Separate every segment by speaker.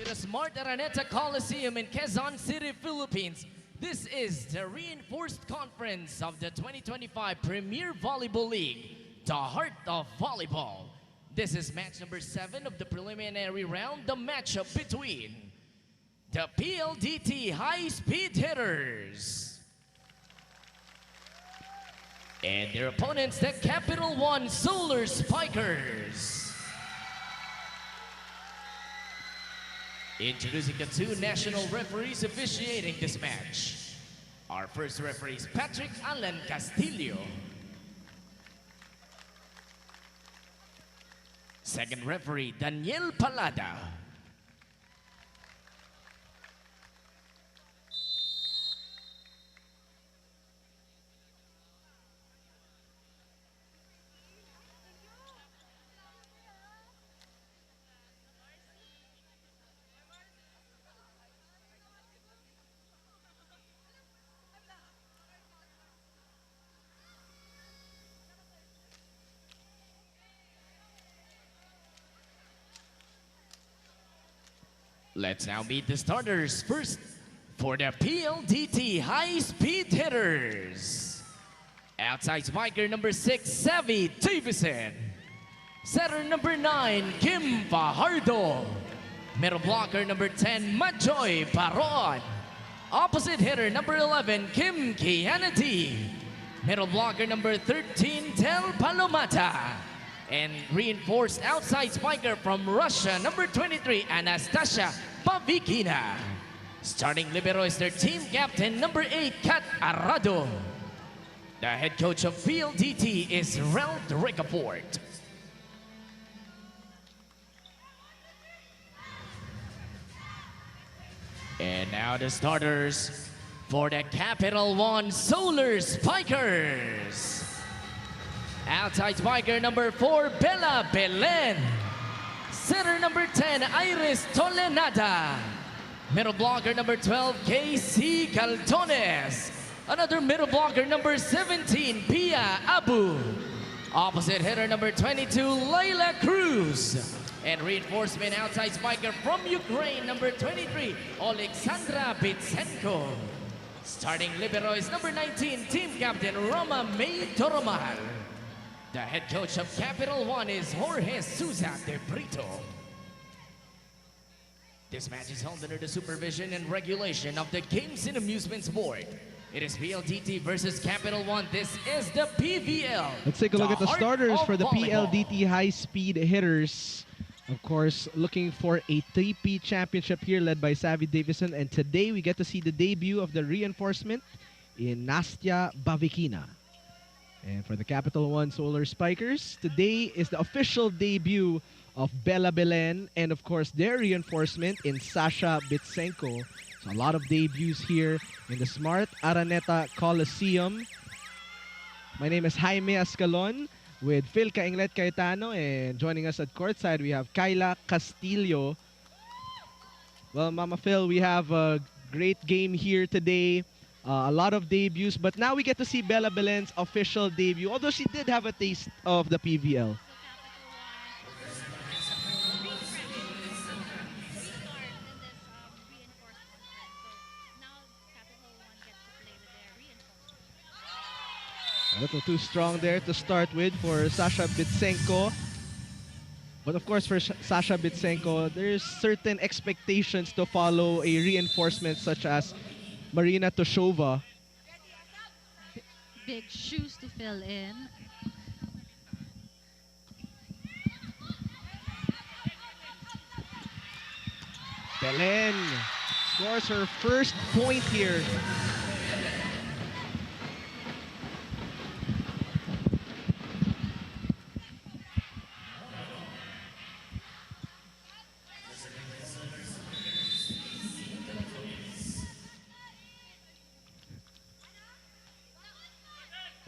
Speaker 1: The Smart Araneta Coliseum in Quezon City, Philippines. This is the reinforced conference of the 2025 Premier Volleyball League, the heart of volleyball. This is match number 7 of the preliminary round, the matchup between the PLDT high-speed hitters and their opponents, the CAPITAL1 Solar Spikers. Introducing the 2 national referees officiating this match. Our first referee is Patrick Alan Castillo. Second referee, Daniel Palada. Let's now meet the starters. First, for the PLDT high-speed hitters. Outside spiker number 6, Savvy Davison. Setter number 9, Kim Fajardo. Middle blocker number 10, Majoy Paron. Opposite hitter number 11, Kim Kianati. Middle blocker number 13, Tel Palomata. And reinforced outside spiker from Russia, number 23, Anastasia Pavikina. Starting libero is their team captain, number 8, Kat Arado. The head coach of PLDT is Ralph Ricafort. And now the starters for the CAPITAL1 Solar Spikers. Outside spiker number 4, Bella Belen. Setter number 10, Iris Tolenada. Middle blocker number 12, KC Caltones. Another middle blocker number 17, Pia Abu. Opposite hitter number 22, Layla Cruz. And reinforcement outside spiker from Ukraine, number 23, Alexandra Bitsenko. Starting libero is number 19, team captain Roma May Toromal. The head coach of CAPITAL1 is Jorge Souza de Brito. This match is held under the supervision and regulation of the Games and Amusements Board. It is PLDT versus CAPITAL1. This is the PVL.
Speaker 2: Let's take a look at the starters for the PLDT high-speed hitters. Of course, looking for a 3P championship here led by Savvy Davison. And today we get to see the debut of the reinforcement in Nastya Bavikina. And for the CAPITAL1 Solar Spikers, today is the official debut of Bella Belen and of course their reinforcement in Sasha Bitsenko. So a lot of debuts here in the Smart Araneta Coliseum. My name is Jaime Ascalon with Phil Cainglet Cayetano, and joining us at courtside we have Kyla Castillo. Well, Mama Phil, we have a great game here today. A lot of debuts, but now we get to see Bella Belen's official debut, although she did have a taste of the PVL. A little too strong there to start with for Sasha Bitsenko. But of course, for Sasha Bitsenko, there's certain expectations to follow a reinforcement such as Marina Toshova.
Speaker 3: Big shoes to fill in.
Speaker 2: Belen scores her first point here.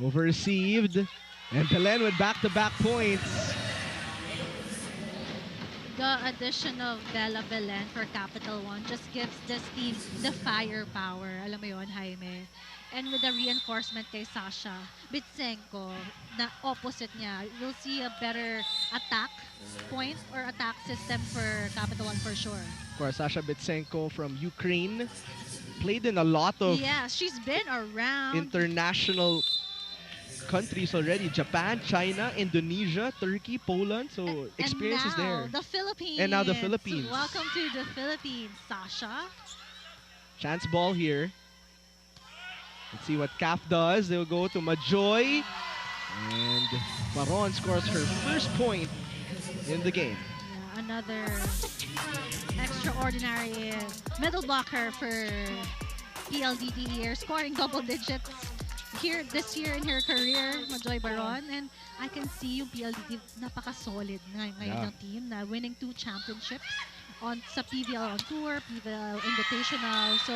Speaker 2: Over received, and Belen with back-to-back points.
Speaker 3: The addition of Bella Belen for Capital One just gives this team the firepower. Alam mo yun, Jaime? And with the reinforcement kay Sasha Bitsenko, na opposite niya, you'll see a better attack point or attack system for Capital One for sure.
Speaker 2: Of course, Sasha Bitsenko from Ukraine played in a lot of
Speaker 3: Yeah, she's been around.
Speaker 2: international countries already. Japan, China, Indonesia, Turkey, Poland. So experience is there.
Speaker 3: The Philippines.
Speaker 2: And now the Philippines.
Speaker 3: Welcome to the Philippines, Sasha.
Speaker 2: Chance ball here. Let's see what CAF does. They'll go to Majoy. And Baron scores her first point in the game.
Speaker 3: Yeah, another extraordinary middle blocker for PLDT here, scoring double digits here this year in her career, Majoy Baron. And I can see yung PLDT napaka-solid na ngayon ng team na winning 2 championships sa PVL on tour, PVL Invitational. So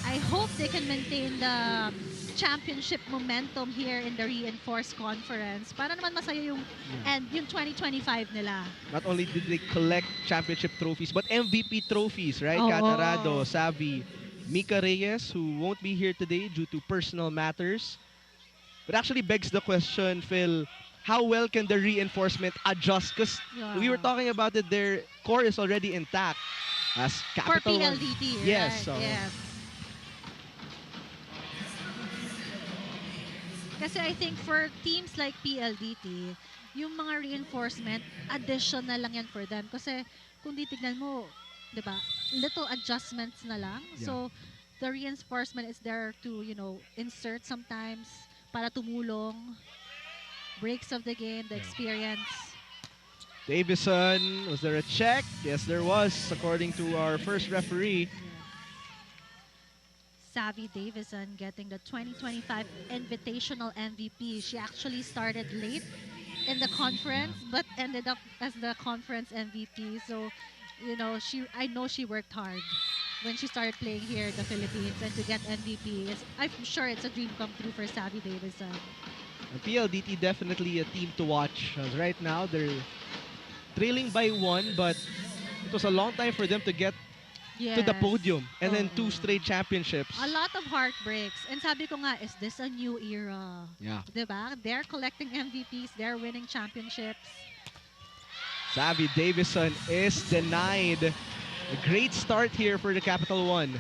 Speaker 3: I hope they can maintain the championship momentum here in the reinforced conference para naman masaya yung and yung 2025 nila.
Speaker 2: Not only did they collect championship trophies, but MVP trophies, right? Catarado, Savi, Mika Reyes, who won't be here today due to personal matters. But actually begs the question, Phil, how well can the reinforcement adjust? Because we were talking about it, their core is already intact. As Capital
Speaker 3: For PLDT,
Speaker 2: yes,
Speaker 3: right?
Speaker 2: so
Speaker 3: Yes. Kasi I think for teams like PLDT, yung mga reinforcement, additional lang yan for them. Kasi kung titignan mo, di ba, little adjustments na lang.
Speaker 2: Yeah.
Speaker 3: So, the reinforcement is there to, insert sometimes para tumulong. Breaks of the game, the experience.
Speaker 2: Davison, was there a check? Yes, there was, according to our first referee.
Speaker 3: Savvy Davison getting the 2025 Invitational MVP. She actually started late in the conference, but ended up as the conference MVP. So, I know she worked hard when she started playing here in the Philippines, and to get MVP, I'm sure it's a dream come true for Savvy Davison.
Speaker 2: And PLDT definitely a team to watch. As right now, they're trailing by 1, but it was a long time for them to get to the podium. And then 2 straight championships.
Speaker 3: A lot of heartbreaks. And sabi ko nga, is this a new era?
Speaker 2: Yeah.
Speaker 3: Diba? They're collecting MVPs. They're winning championships.
Speaker 2: Savvy Davison is denied. A great start here for the Capital One.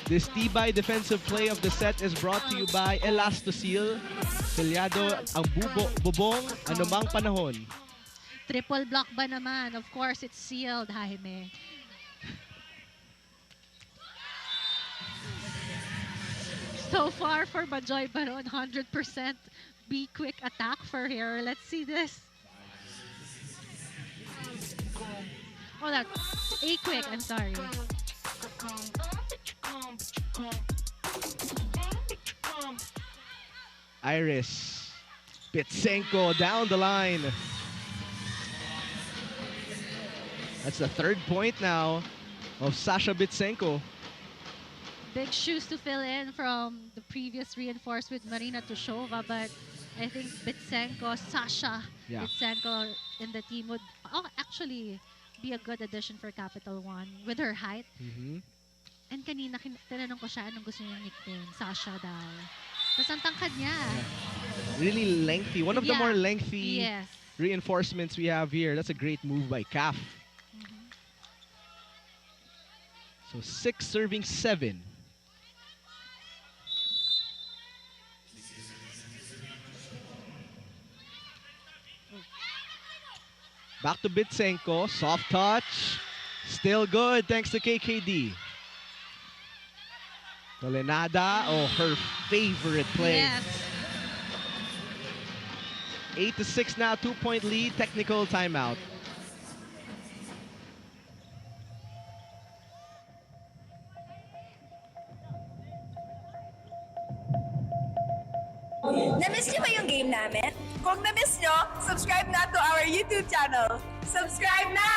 Speaker 2: This Tibay defensive play of the set is brought to you by Elastoseal. Selyado ang bubong anumang panahon.
Speaker 3: Triple block ba naman? Of course, it's sealed, Jaime. So far for Majoy Baron, 100% be quick attack for her. Let's see this. Oh, that's A quick, I'm sorry.
Speaker 2: Iris Bitsenko down the line. That's the 3rd point now of Sasha Bitsenko.
Speaker 3: Big shoes to fill in from the previous reinforced with Marina Tushova, but I think Bitsenko, Sasha Bitsenko in the team would actually be a good addition for Capital One with her height. And kanina tinanong ko siya anong gusto niyang nickname. Sasha daw. Tapos ang tangkad niya.
Speaker 2: Really lengthy. One of the more lengthy reinforcements we have here. That's a great move by CAF. So 6 serving 7. Back to Bitsenko. Soft touch. Still good thanks to KKD. Tolenada, her favorite play.
Speaker 3: Yes.
Speaker 2: 8-6 now, 2-point lead, technical timeout.
Speaker 4: Na-miss niyo ba yung game namin? Kung na-miss niyo, subscribe na to our YouTube channel. Subscribe na!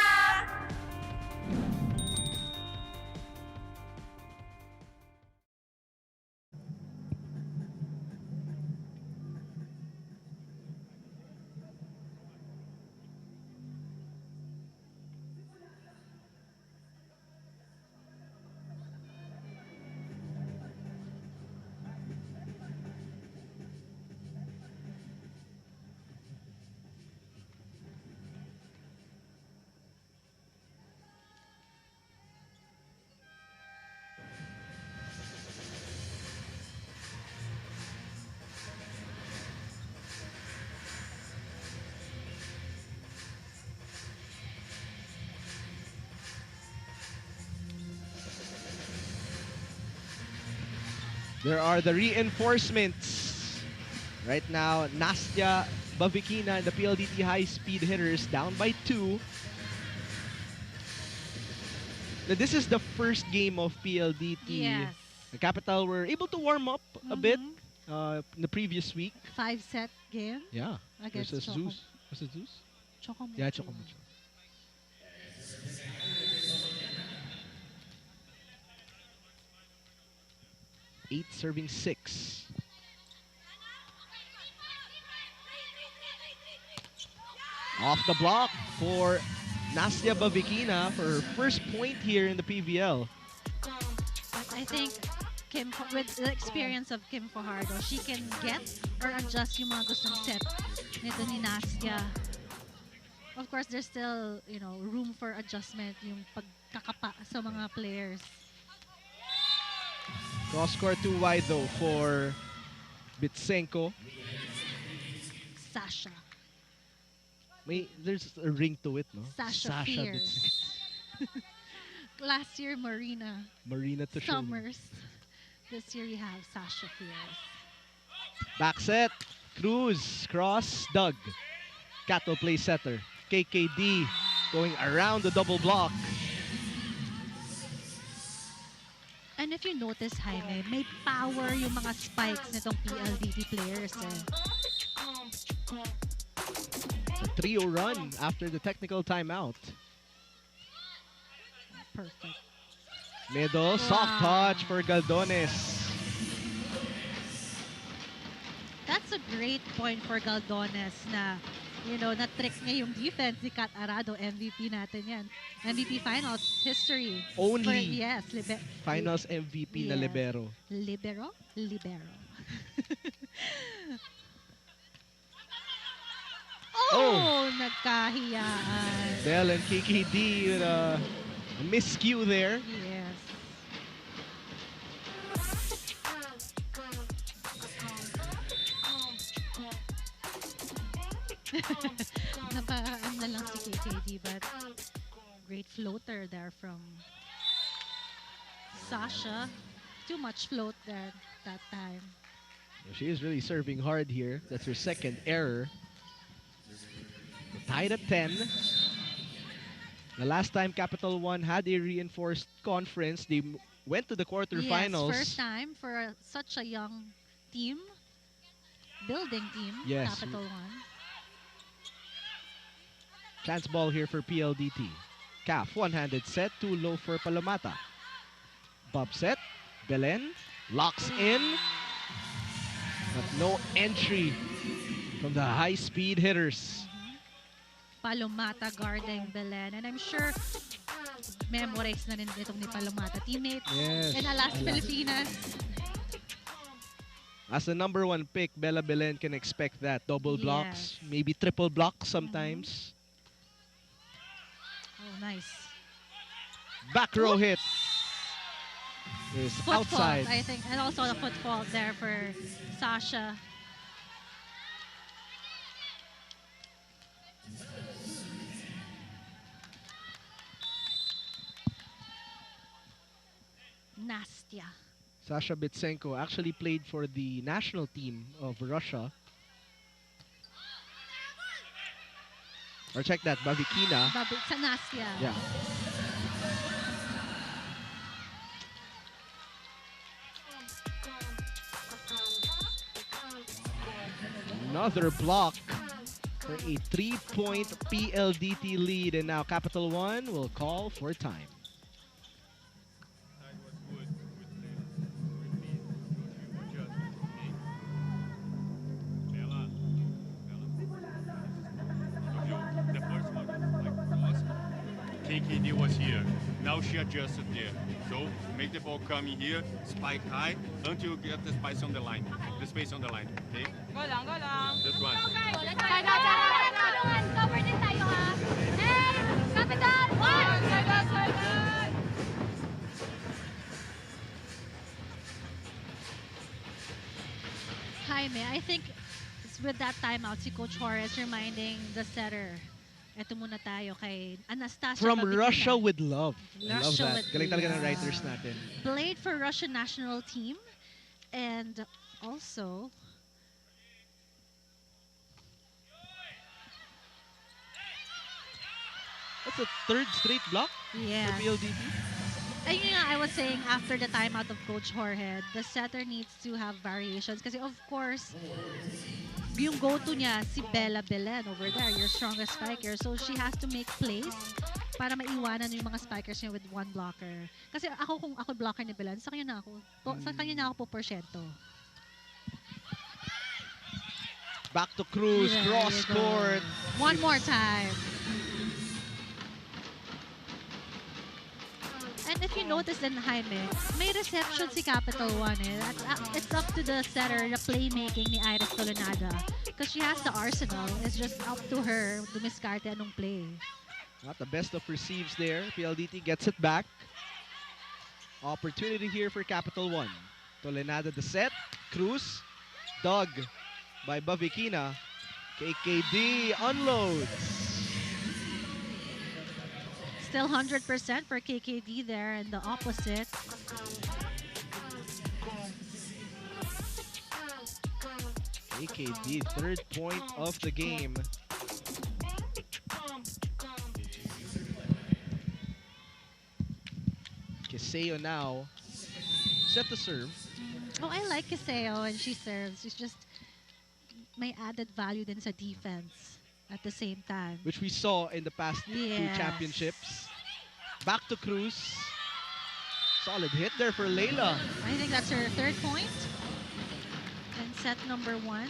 Speaker 2: There are the reinforcements. Right now, Nastya Bavikina and the PLDT high-speed hitters down by 2. Now, this is the first game of PLDT.
Speaker 3: Yes.
Speaker 2: The Capital were able to warm up a bit in the previous week.
Speaker 3: 5-set game.
Speaker 2: Yeah.
Speaker 3: Against
Speaker 2: Versus
Speaker 3: Choco.
Speaker 2: Zeus. Was it Zeus?
Speaker 3: Chocomucho.
Speaker 2: Yeah, Chocomucho. Eight serving 6. Off the block for Nastya Bavikina for her first point here in the PVL.
Speaker 3: I think with the experience of Kim Fajardo, she can get or adjust yung mga gustong set nito ni Nastya. Of course, there's still, room for adjustment yung pagkakapa sa mga players.
Speaker 2: Cross court too wide though for Bitsenko.
Speaker 3: Sasha.
Speaker 2: There's a ring to it, no?
Speaker 3: Sasha Fierce. Last year, Marina
Speaker 2: Tashova.
Speaker 3: Summers. This year, we have Sasha Fierce.
Speaker 2: Back set. Cruz. Cross. Doug. Cattle play setter. KKD going around the double block.
Speaker 3: And if you notice, Jaime, may power yung mga spikes nitong PLDT players.
Speaker 2: A 3-0 run after the technical timeout.
Speaker 3: Perfect.
Speaker 2: Middle, soft touch for Galdones.
Speaker 3: That's a great point for Galdones na, na-trick niya yung defense ni Kat Arado. MVP natin yan. MVP Finals history.
Speaker 2: Only
Speaker 3: yes,
Speaker 2: Finals MVP na libero.
Speaker 3: Libero? Nagkahiyaan.
Speaker 2: Bell and KKD with a miscue there.
Speaker 3: Yes. Napakaan na lang si KKD, but great floater there from Sasha. Too much float there that time.
Speaker 2: She is really serving hard here. That's her second error. Tied at 10. The last time Capital1 had a reinforced conference, they went to the quarterfinals.
Speaker 3: Yes, first time for such a young team, building team,
Speaker 2: Yes.
Speaker 3: Capital1.
Speaker 2: Chance ball here for PLDT. Calf, one-handed set, too low for Palomata. Bob set, Belen locks in, but no entry from the high-speed hitters.
Speaker 3: Palomata guarding Belen, and I'm sure memorize na rin itong ni Palomata teammates in Alas Pilipinas.
Speaker 2: As the #1 pick, Bella Belen can expect that. Double blocks, maybe triple blocks sometimes.
Speaker 3: Oh, nice.
Speaker 2: Back row hit is
Speaker 3: Foot
Speaker 2: outside.
Speaker 3: fault, I think, and also the foot fault there for Sasha. Nastya
Speaker 2: Sasha Bitsenko actually played for the national team of Russia. Or check that, Bavikina.
Speaker 3: Sa Nasya.
Speaker 2: Yeah. Another block for a 3-point PLDT lead, and now Capital One will call for time.
Speaker 5: The first one, like cross, KKD was here. Now she adjusted there. So make the ball come in here, spike high, until you get the space on the line. The space on the line, okay?
Speaker 6: Go lang, go lang.
Speaker 5: Just one.
Speaker 7: Cover din tayo ha. Hey! Capital! One!
Speaker 3: Jaime, I think it's with that timeout, si Coach Juarez reminding the setter, eto muna tayo kay Anastasia
Speaker 2: From
Speaker 3: Bavikina.
Speaker 2: Russia with love. I love
Speaker 3: Russia
Speaker 2: that.
Speaker 3: with
Speaker 2: Galing talaga ng
Speaker 3: love.
Speaker 2: writers natin.
Speaker 3: Played for Russian national team and also
Speaker 2: That's a third straight block
Speaker 3: yeah.
Speaker 2: for PLDT.
Speaker 3: Ayun nga, I was saying after the timeout of Coach Jorge, the setter needs to have variations kasi of course yung go-to niya si Bella Belen over there, your strongest spiker, so she has to make plays para maiwanan yung mga spikers niya with one blocker. Kasi ako, kung ako blocker ni Belen, sa kanya na ako sa kanya na ako po porsyento.
Speaker 2: Back to Cruz,
Speaker 3: There
Speaker 2: cross
Speaker 3: you go.
Speaker 2: court.
Speaker 3: One more time. And if you notice then, Jaime, may reception si Capital One eh. It's up to the setter, the playmaking ni Iris Tolonada. Because she has the arsenal. It's just up to her dumiskarte anong play.
Speaker 2: Not the best of receives there. PLDT gets it back. Opportunity here for Capital One. Tolenada the set. Cruz. Dug by Bavikina. KKD unloads.
Speaker 3: Still 100% for KKD there and the opposite.
Speaker 2: KKD, third point of the game. Kiseo now set to serve.
Speaker 3: Oh, I like Kiseo when she serves. She's just may added value din sa defense at the same time.
Speaker 2: Which we saw in the past two
Speaker 3: Yes.
Speaker 2: championships. Back to Cruz. Solid hit there for Layla.
Speaker 3: I think that's her third point. And set number 1.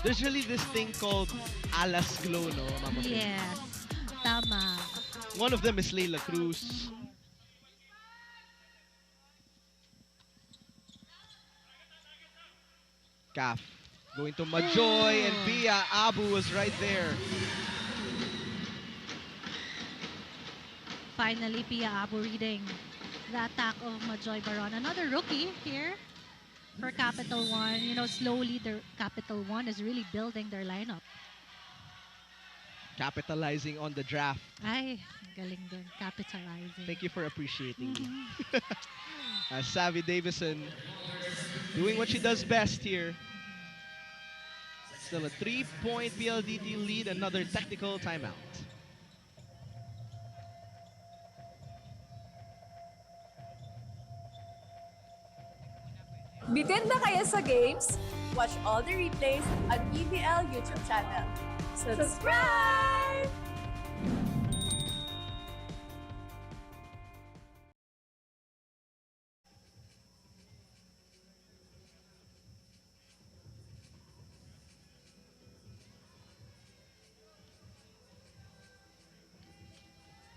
Speaker 2: There's really this thing called alas glow, no, Mama Pin?
Speaker 3: Yes. Tama.
Speaker 2: One of them is Layla Cruz. Caf going to Majoy, and Pia Abu was right there.
Speaker 3: Finally, Pia Abu reading the attack of Majoy Baron. Another rookie here for Capital One. You know, slowly the Capital One is really building their lineup.
Speaker 2: Capitalizing on the draft.
Speaker 3: Ay, galing dun. Capitalizing.
Speaker 2: Thank you for appreciating me. Savvy Davison doing what she does best here. Still a 3-point PLDT lead, another technical timeout.
Speaker 4: Bitin ba kayo sa games? Watch all the replays on PVL YouTube channel. Subscribe!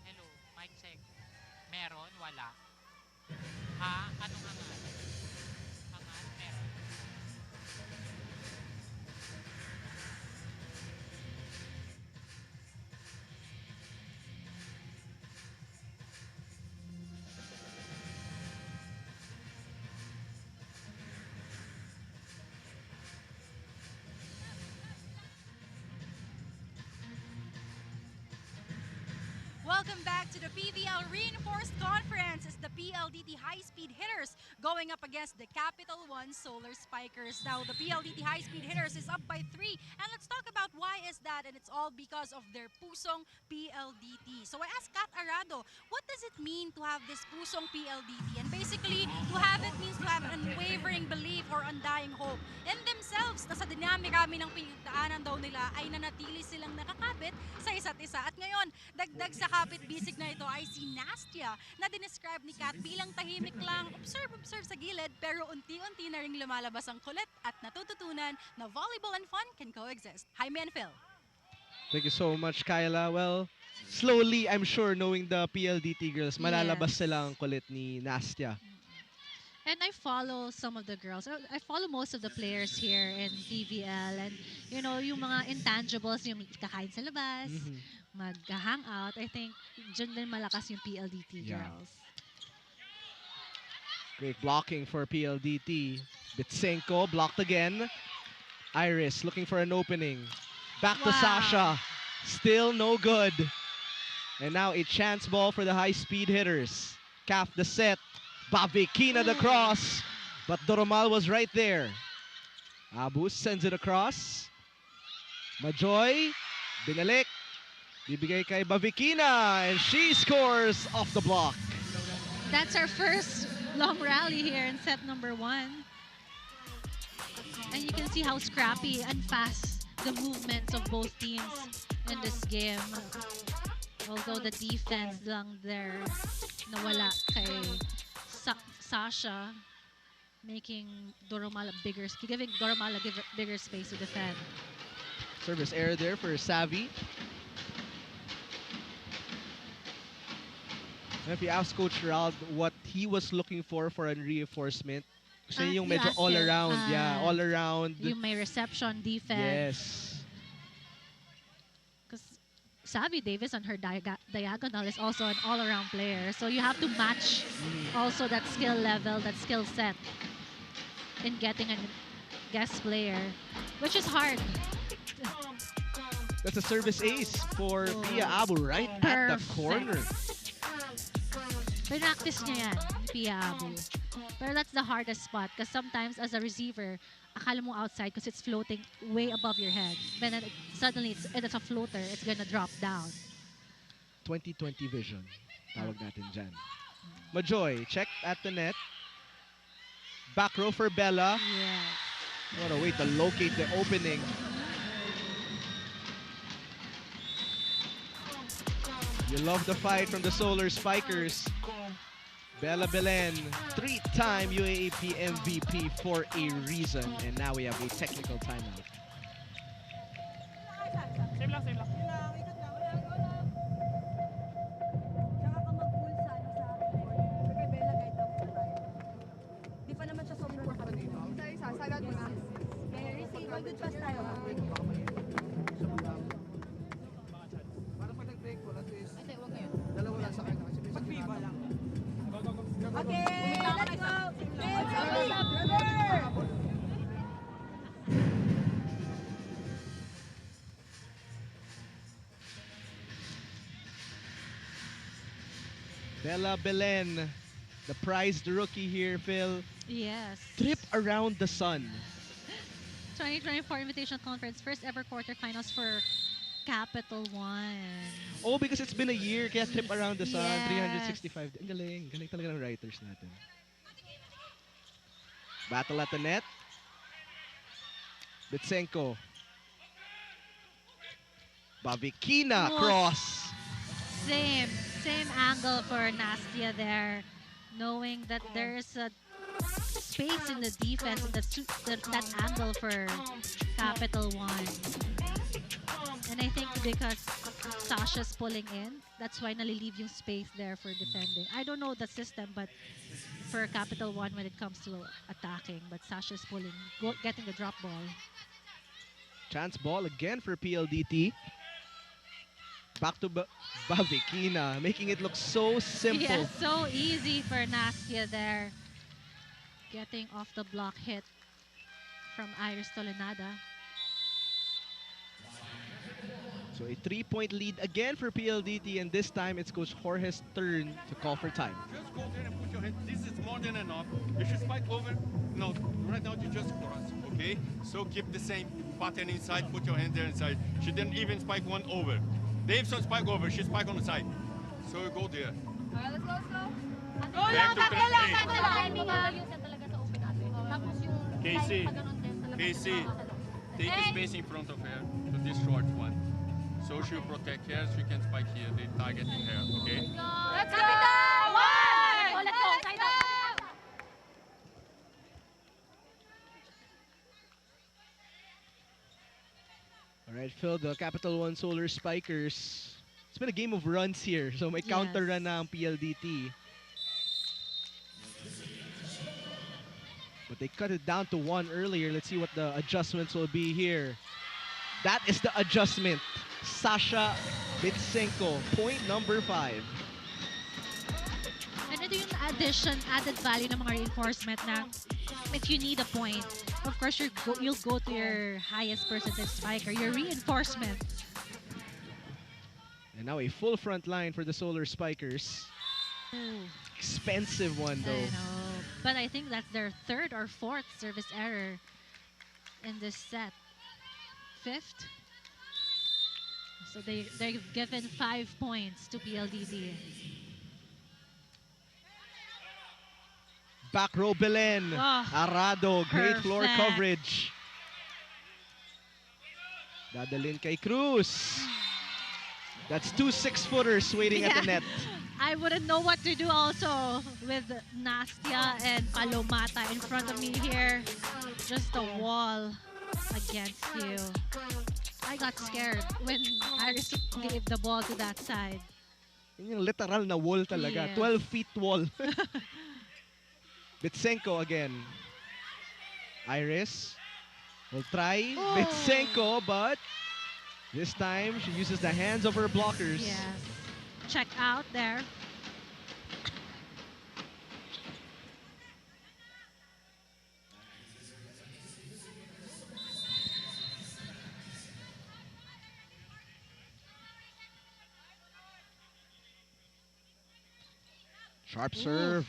Speaker 6: Hello, mic check. Meron? Wala? Ha? Anong angat? Angat? Meron?
Speaker 8: Welcome back to the PVL Reinforced Conference as the PLDT High-Speed Hitters going up against the CAPITAL1 Solar Spikers. Now, the PLDT High-Speed Hitters is up by 3, and let's talk about why is that, and it's all because of their pusong PLDT. So I asked Kat Arado, what does it mean to have this pusong PLDT? And basically, to have it means to have an unwavering belief or undying hope in themselves na sa dinami-rami ng pinagdaanan daw nila ay nanatili silang nakakabit sa isa't isa. At ngayon, dagdag sa kapit-bisig na ito ay si Nastia na dinescribe ni Kat bilang tahimik lang, observe sa gilid, pero unti-unti na rin lumalabas ang kulit at natututunan na volleyball and fun can coexist. Jaime and Phil.
Speaker 2: Thank you so much, Kyla. Well, slowly, I'm sure, knowing the PLDT girls, malalabas sila ang kulit ni Nastia.
Speaker 3: And I follow some of the girls. I follow most of the players here in PVL. And, you know, yung mga intangibles, yung kakain sa labas, mag-hangout, I think, dyan din malakas yung PLDT girls.
Speaker 2: Great blocking for PLDT. Bitsenko blocked again. Iris looking for an opening. Back to Sasha. Still no good. And now a chance ball for the high-speed hitters. Calf the set. Bavikina the cross. But Doromal was right there. Abu sends it across. Majoy. Binalik. Bibigay kay Bavikina. And she scores off the block.
Speaker 3: That's our first long rally here in set number 1. And you can see how scrappy and fast the movements of both teams in this game. Although the defense lang there nawala kay Sasha, making Doromal giving Doromal a bigger space to defend.
Speaker 2: Service error there for Savvy. And if you ask Coach Rald what he was looking for a reinforcement, kasi yung medyo all around, all around.
Speaker 3: Yung may reception, defense.
Speaker 2: Yes.
Speaker 3: Because Savvy Davis on her diagonal is also an all-around player. So you have to match also that skill level, that skill set in getting a guest player, which is hard.
Speaker 2: That's a service ace for Pia Abu right at the corner.
Speaker 3: Pinractice niya yan, Pia Abu. Pero that's the hardest spot because sometimes as a receiver, akala mo outside because it's floating way above your head. But then suddenly it's a floater, it's gonna drop down.
Speaker 2: 20/20 vision, tawag natin dyan. Majoy, check at the net. Back row for Bella.
Speaker 3: Yeah.
Speaker 2: What a way to locate the opening. You love the fight from the Solar Spikers. Bella Belen, 3-time UAAP MVP for a reason. And now we have a technical timeout.
Speaker 6: Save lang, save lang.
Speaker 4: Tsaka ka mag-full sa ano sa keyboard. Kay Bella kahit na full tayo. Di pa naman siya sobrang nakapagod. Isa-isa, sagad mo na. Kaya receive, good pass tayo.
Speaker 9: Para pag nag-break po, at least
Speaker 4: Hindi, huwag ngayon.
Speaker 9: dalawa lang sa kanya. Kasi
Speaker 6: Pag FIFA lang.
Speaker 4: Okay, let's go! Let's go! Brother!
Speaker 2: Bella Belen, the prized rookie here, Phil.
Speaker 3: Yes.
Speaker 2: Trip around the sun.
Speaker 3: 2024 Invitational Conference, first ever quarterfinals for CAPITAL1.
Speaker 2: Oh, because it's been a year, kaya trip around the sun,
Speaker 3: Yes.
Speaker 2: 365. Ang galing. Galing talaga ng writers natin. Battle at the net. Bitsenko. Bavikina cross.
Speaker 3: Same angle for Nastia there, knowing that there's a space in the defense and that angle for CAPITAL1. And I think because Sasha's pulling in, that's why nalilive yung space there for defending. I don't know the system, but for CAPITAL1 when it comes to attacking, but Sasha's pulling, getting the drop ball.
Speaker 2: Chance ball again for PLDT. Back to Bavikina, making it look so simple.
Speaker 3: Yeah, so easy for Nastia there. Getting off the block hit from Iris Tolenada.
Speaker 2: So a 3-point lead again for PLDT, and this time it's Coach Jorge's turn to call for time.
Speaker 5: Just go there and put your hand. This is more than enough. If you spike over, no, right now you just cross, okay? So keep the same pattern inside, put your hand there inside. She didn't even spike one over. Davidson spike over, she spike on the side. So you go there.
Speaker 7: Alright, let's go, let's go.
Speaker 5: Back to
Speaker 7: Tatlo lang,
Speaker 5: Preliminaries.
Speaker 7: tatlo lang. Timing ha. Talaga sa open natin. Tapos yung
Speaker 5: Casey,
Speaker 7: pa ganun din, talaga
Speaker 5: Casey, take the space in front of her to this short one. So she'll protect her, she can spike here, they targeting her, okay?
Speaker 7: Let's go! One! Oh, let's go. Side up.
Speaker 2: All right, Phil, the Capital 1 Solar Spikers. It's been a game of runs here, so may counter run na ang PLDT. But they cut it down to 1 earlier. Let's see what the adjustments will be here. That is the adjustment. Sasha Bitsenko, point number 5.
Speaker 3: And ito yung added value ng mga reinforcement na if you need a point, of course you'll go to your highest percentage spiker, your reinforcement.
Speaker 2: And now a full front line for the Solar Spikers.
Speaker 3: Ooh.
Speaker 2: Expensive one though.
Speaker 3: I know, but I think that's their 3rd or 4th service error in this set. 5th. So they've given 5 points to PLDT.
Speaker 2: Back row Belen. Arado, great floor
Speaker 3: perfect.
Speaker 2: coverage. Dadalhin kay Cruz. That's 2 6-footers waiting at the net.
Speaker 3: I wouldn't know what to do also with Nastia and Palomata in front of me here. Just a wall against you. I got scared when Iris gave the ball to that side.
Speaker 2: Yun yung literal na wall talaga.
Speaker 3: Yes.
Speaker 2: 12 feet wall. Bitsenko again. Iris will try Bitsenko, but this time she uses the hands of her blockers.
Speaker 3: Yes. Check out there.
Speaker 2: Sharp serve.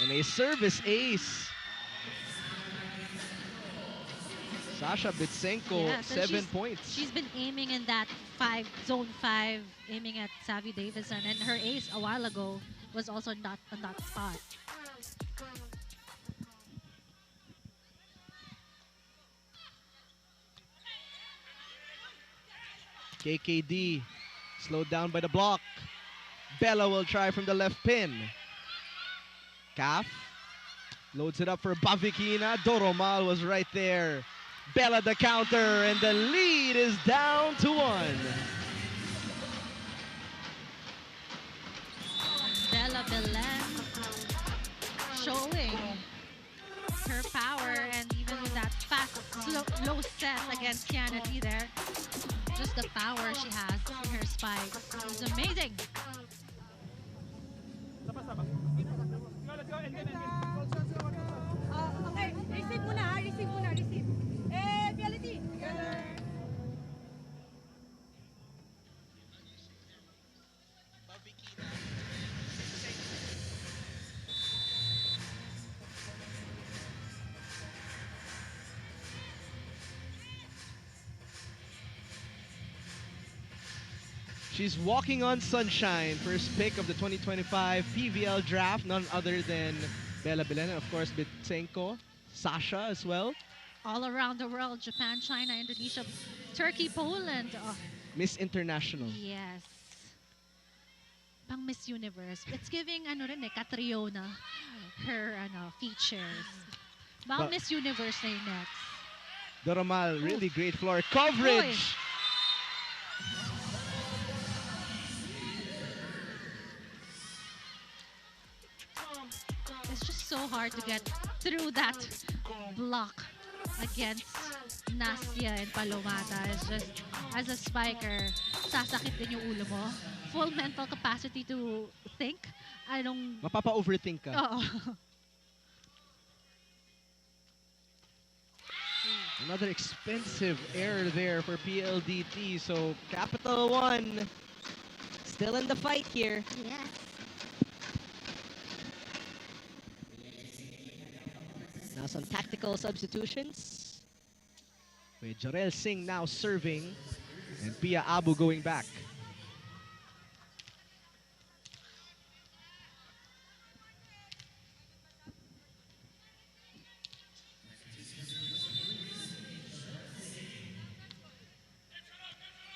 Speaker 2: And a service ace. Sasha Bitsenko,
Speaker 3: Yes, and
Speaker 2: 7 points.
Speaker 3: She's been aiming in that zone 5, aiming at Savvy Davison, and her ace a while ago was also not on that spot.
Speaker 2: KKD slowed down by the block. Bella will try from the left pin. Calf loads it up for Bavikina. Doromal was right there. Bella the counter, and the lead is down to 1.
Speaker 3: Bella Belen showing her power, and even with that fast, low set against Kiana T there, just the power she has in her spike is amazing.
Speaker 4: Okay, receive muna ha, receive muna, receive. PLDT. Together.
Speaker 2: She's walking on sunshine. First pick of the 2025 PVL draft, none other than Bella Belen, and of course Bitsenko, Sasha as well.
Speaker 3: All around the world, Japan, China, Indonesia, Turkey, Poland. Oh,
Speaker 2: Miss International.
Speaker 3: yes. Pang Miss Universe. It's giving Catriona her features. Bang
Speaker 2: But-
Speaker 3: Miss Universe na yung next.
Speaker 2: Doromal, really great floor coverage.
Speaker 3: It's just so hard to get through that block against Nastia and Palomata. It's just, as a spiker, sasakit din yung ulo mo. Full mental capacity to think. Anong...
Speaker 2: Mapapa-overthink ka.
Speaker 3: Oo.
Speaker 2: Another expensive error there for PLDT. So Capital One still in the fight here.
Speaker 3: Yes.
Speaker 10: Now some tactical substitutions.
Speaker 2: With Jarel Singh now serving and Pia Abu going back.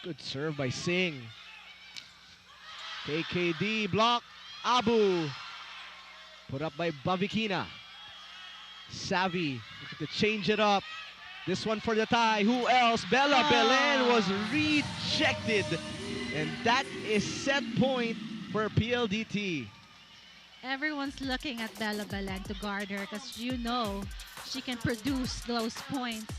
Speaker 2: Good serve by Singh. KKD block. Abu. Put up by Bavikina. Savvy to change it up. This one for the tie. Who else? Bella Belen was rejected. And that is set point for PLDT.
Speaker 3: Everyone's looking at Bella Belen to guard her because you know she can produce those points.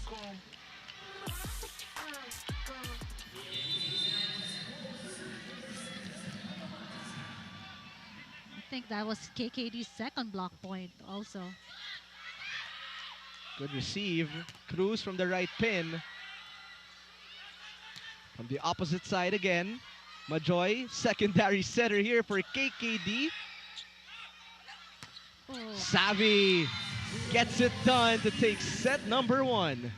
Speaker 3: I think that was KKD's second block point also.
Speaker 2: Good receive. Cruz from the right pin. From the opposite side again. Majoy, secondary setter here for KKD. Savvy gets it done to take set number 1.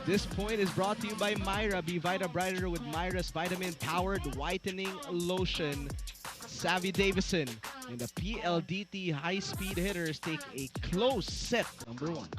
Speaker 2: This point is brought to you by Myra. Be Vita Brighter with Myra's vitamin-powered whitening lotion. Savvy Davison and the PLDT high-speed hitters take a close set number 1.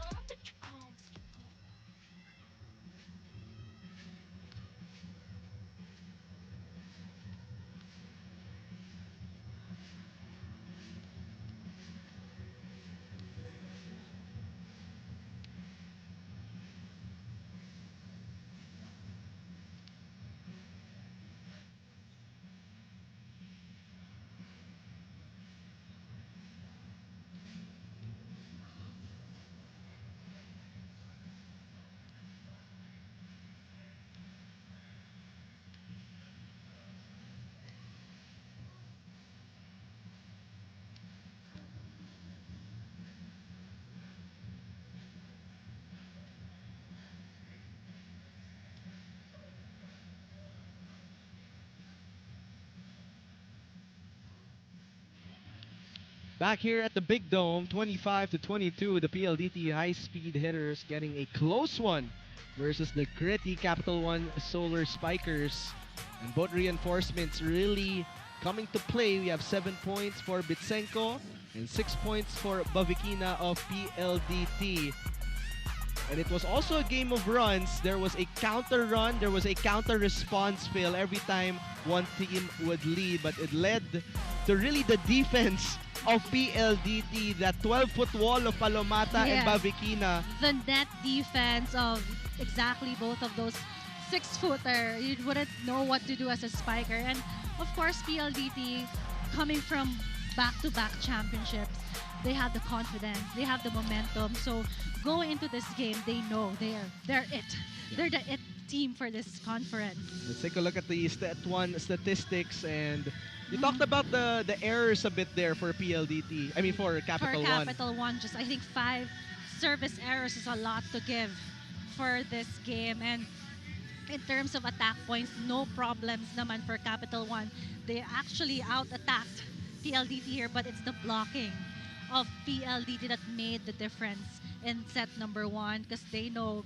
Speaker 2: Back here at the Big Dome, 25-22, the PLDT high-speed hitters getting a close one versus the gritty Capital One Solar Spikers. And both reinforcements really coming to play. We have 7 points for Bitsenko and 6 points for Bavikina of PLDT. And it was also a game of runs. There was a counter run, there was a counter response fail every time one team would lead, but it led to really the defense of PLDT, that 12-foot wall of Palomata and Bavikina.
Speaker 3: The net defense of exactly both of those 6-footer. You wouldn't know what to do as a spiker. And of course, PLDT coming from back-to-back championships, they have the confidence, they have the momentum. So going into this game, they know they're it. They're the it team for this conference.
Speaker 2: Let's take a look at the Stat 1 statistics, and you talked about the errors a bit there for PLDT. I mean for Capital One.
Speaker 3: For Capital One, just I think 5 service errors is a lot to give for this game. And in terms of attack points, no problems naman for Capital One. They actually out-attacked PLDT here, but it's the blocking of PLDT that made the difference in set number 1, because they know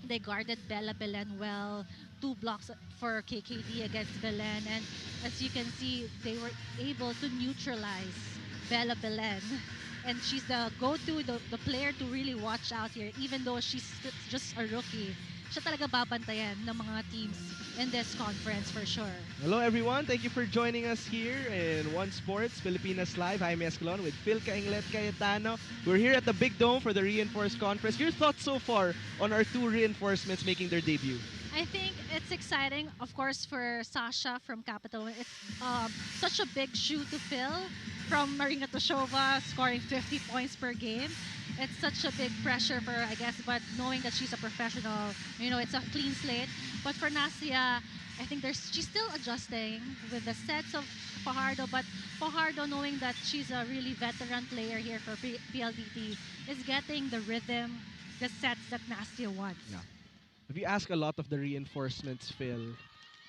Speaker 3: they guarded Bella Belen well. 2 blocks for KKD against Belen, and as you can see, they were able to neutralize Bella Belen, and she's the go-to, the player to really watch out here. Even though she's just a rookie, siya talaga babantayan ng mga teams in this conference for sure.
Speaker 2: Hello everyone, thank you for joining us here in One Sports Pilipinas Live. I'm Escalon with Phil Kainglet Cayetano. We're here at the Big Dome for the Reinforced Conference. Your thoughts so far on our 2 reinforcements making their debut?
Speaker 3: I think it's exciting, of course, for Sasha from Capital One. It's such a big shoe to fill from Marina Toshova scoring 50 points per game. It's such a big pressure for her, I guess, but knowing that she's a professional, it's a clean slate. But for Nasia, I think she's still adjusting with the sets of Fajardo, but Fajardo, knowing that she's a really veteran player here for PLDT, is getting the rhythm, the sets that Nasia wants.
Speaker 2: Yeah. If you ask a lot of the reinforcements, Phil,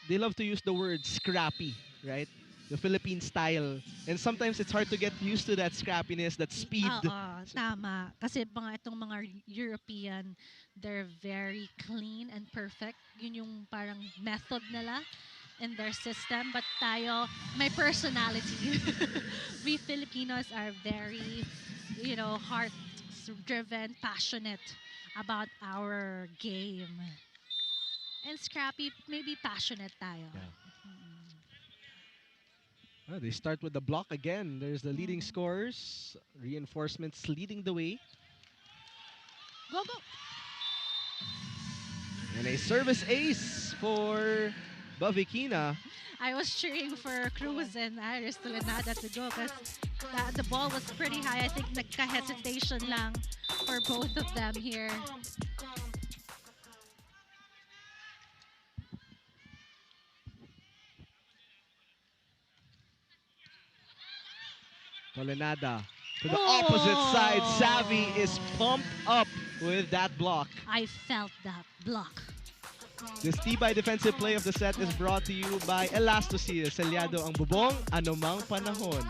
Speaker 2: they love to use the word scrappy, right? The Philippine style. And sometimes it's hard to get used to that scrappiness, that speed.
Speaker 3: Oo, tama. Kasi itong mga European, they're very clean and perfect. Yun yung parang method nila in their system. But tayo, may personality. We Filipinos are very, heart-driven, passionate about our game. And scrappy, maybe passionate tayo.
Speaker 2: Yeah. They start with the block again. There's the leading scorers. Reinforcements leading the way.
Speaker 3: Go, go!
Speaker 2: And a service ace for Bavikina.
Speaker 3: I was cheering for Cruz and Iris Tolenada to go because the ball was pretty high. I think nagka-hesitation lang for both of them here.
Speaker 2: Tolenada to the opposite side. Savvy is pumped up with that block.
Speaker 3: I felt that block.
Speaker 2: This Tibay defensive play of the set is brought to you by Elastoseal. Selyado ang bubong, anumang panahon.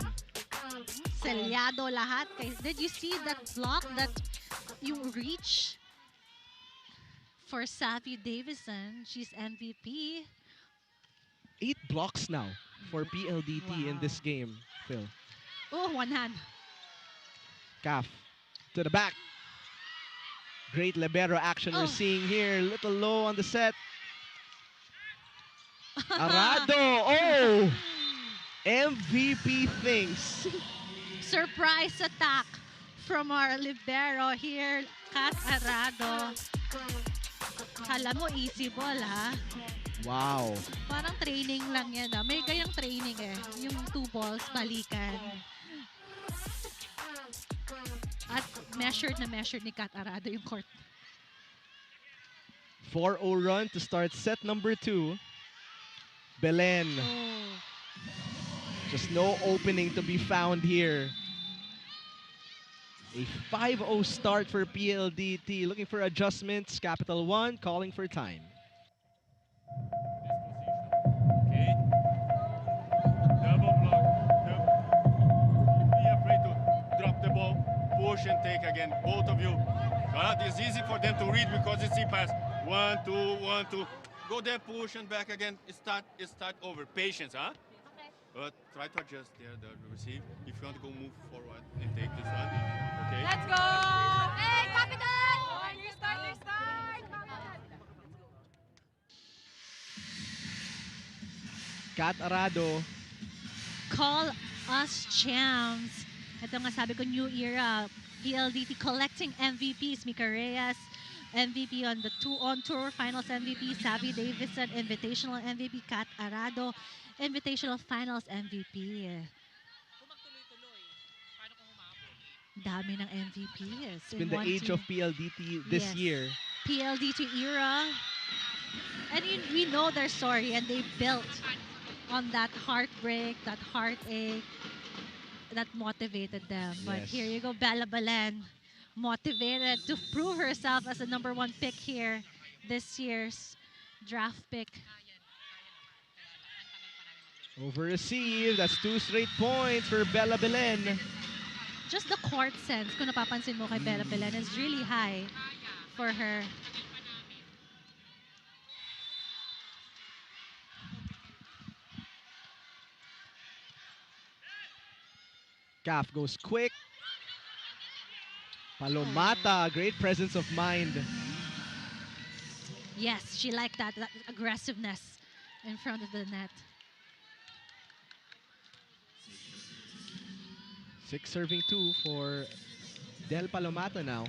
Speaker 3: Selyado lahat. Did you see that block, that yung reach for Savvy Davison? She's MVP.
Speaker 2: 8 blocks now for PLDT in this game, Phil.
Speaker 3: Oh, one hand.
Speaker 2: Caf to the back. Great libero action we're seeing here. Little low on the set. Arado. Oh! MVP things.
Speaker 3: Surprise attack from our libero here, Kat Arado. Kala mo easy ball, ha?
Speaker 2: Wow.
Speaker 3: Parang training lang yan, ha? May gayang training eh. Yung 2 balls, balikan. At measured ni Kat Arado yung court.
Speaker 2: 4-0 run to start set number 2. Belen.
Speaker 3: Oh.
Speaker 2: Just no opening to be found here. A 5-0 start for PLDT. Looking for adjustments. CAPITAL1 calling for time.
Speaker 5: Okay. Double block. Don't be afraid to drop the ball. Push and take again. Both of you. It's easy for them to read because it's pass. 1, 2, 1, 2. Go there, push and back again. Start over. Patience, huh?
Speaker 7: Okay.
Speaker 5: But try to adjust there, the receive. If you want to go move forward and take this one. Okay.
Speaker 7: Let's go! Hey, Capital! Restart!
Speaker 2: Kat Arado.
Speaker 3: Call us champs. Ito nga sabi ko, new era. PLDT collecting MVPs. Mika Reyes, MVP on the on-tour finals MVP. Savvy Davison, invitational MVP. Kat Arado, invitational finals MVP.
Speaker 6: Kung magtuloy-tuloy, paano kung humabol?
Speaker 3: Dami ng MVPs.
Speaker 2: It's been the age of PLDT this year.
Speaker 3: PLDT era. And we know their story and they built on that heartbreak, that heartache, that motivated them. But here you go, Bella Belen, motivated to prove herself as the #1 pick here, this year's draft pick.
Speaker 2: Over receive. That's 2 straight points for Bella Belen.
Speaker 3: Just the court sense, kung napapansin mo kay Bella Belen, is really high for her.
Speaker 2: Caf goes quick. Palomata, great presence of mind.
Speaker 3: Yes, she liked that aggressiveness in front of the net.
Speaker 2: 6 serving 2 for Del Palomata now.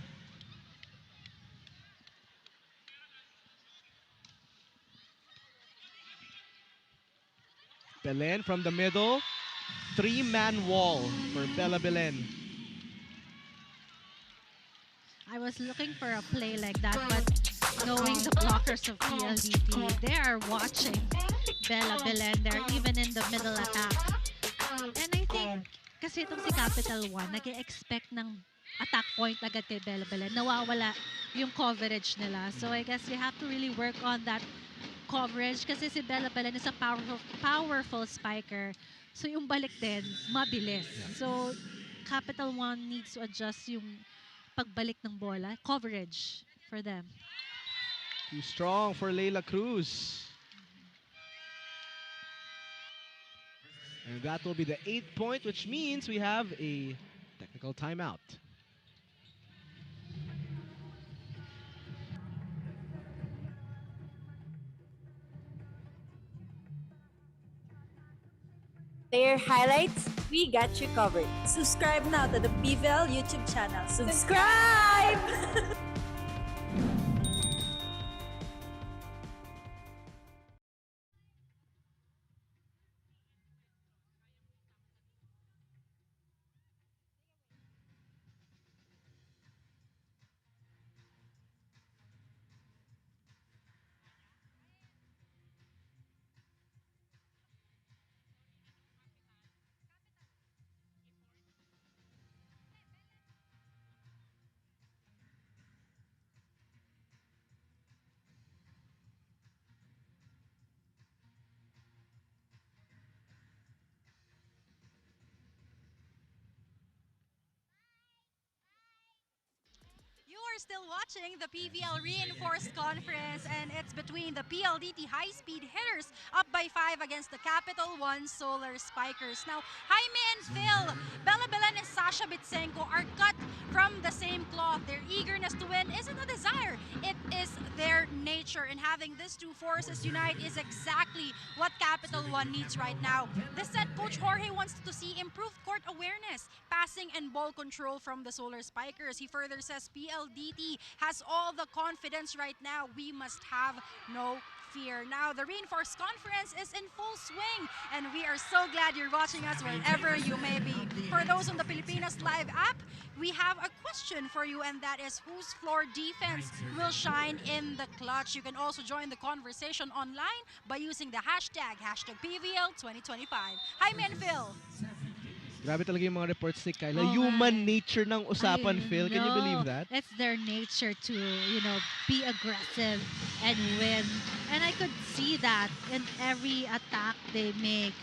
Speaker 2: Belen from the middle. three-man wall for Bella Belen.
Speaker 3: I was looking for a play like that, but knowing the blockers of PLDT, they are watching Bella Belen there, even in the middle attack. And I think, kasi itong si Capital1, nag-expect ng attack point agad kay Bella Belen. Nawawala yung coverage nila. So I guess you have to really work on that coverage kasi si Bella Belen is a powerful spiker. So yung balik din, mabilis. So Capital1 needs to adjust yung pagbalik ng bola, coverage for them.
Speaker 2: Too strong for Leila Cruz. And that will be the 8th point, which means we have a technical timeout.
Speaker 11: Player highlights, we got you covered. Subscribe now to the PVL YouTube channel. Subscribe!
Speaker 8: You are still watching the PVL Reinforced Conference, and it's between the PLDT high-speed hitters up by 5 against the CAPITAL1 Solar Spikers. Now, Jaime and Phil, Bella Belen and Sasha Bitsenko are cut from the same cloth. Their eagerness to win isn't a desire, it is their nature. And having these two forces unite is exactly what CAPITAL1 needs right now. This said, Coach Jorge wants to see improved court awareness, passing and ball control from the Solar Spikers. He further says PLDT has all the confidence right now. We must have no fear. Now, the Reinforced Conference is in full swing, and we are so glad you're watching us wherever you may be. For those on the Pilipinas Live app, we have a question for you, and that is, whose floor defense will shine in the clutch? You can also join the conversation online by using the hashtag #PVL2025. Hi, Phil.
Speaker 2: Grabe talaga yung mga reports ni Kyla. Human nature ng usapan, Phil. Can you believe that?
Speaker 3: It's their nature to, be aggressive and win. And I could see that in every attack they make.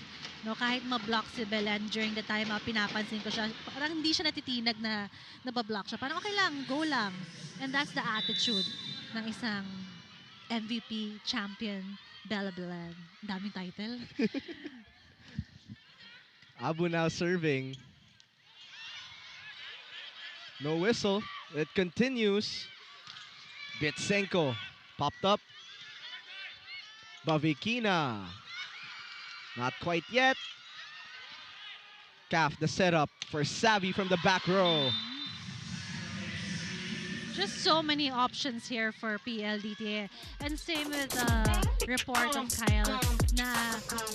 Speaker 3: No, kahit ma-block si Belen during the timeout, pinapansin ko siya. Parang hindi siya natitinag na nabablock siya. Parang okay lang, go lang. And that's the attitude ng isang MVP champion, Bella Belen. Daming title.
Speaker 2: Abu now serving. No whistle. It continues. Bitsenko popped up. Bavikina. Not quite yet. Calf the setup for Savvy from the back row.
Speaker 3: Just so many options here for PLDT. And same with the report of Kyle na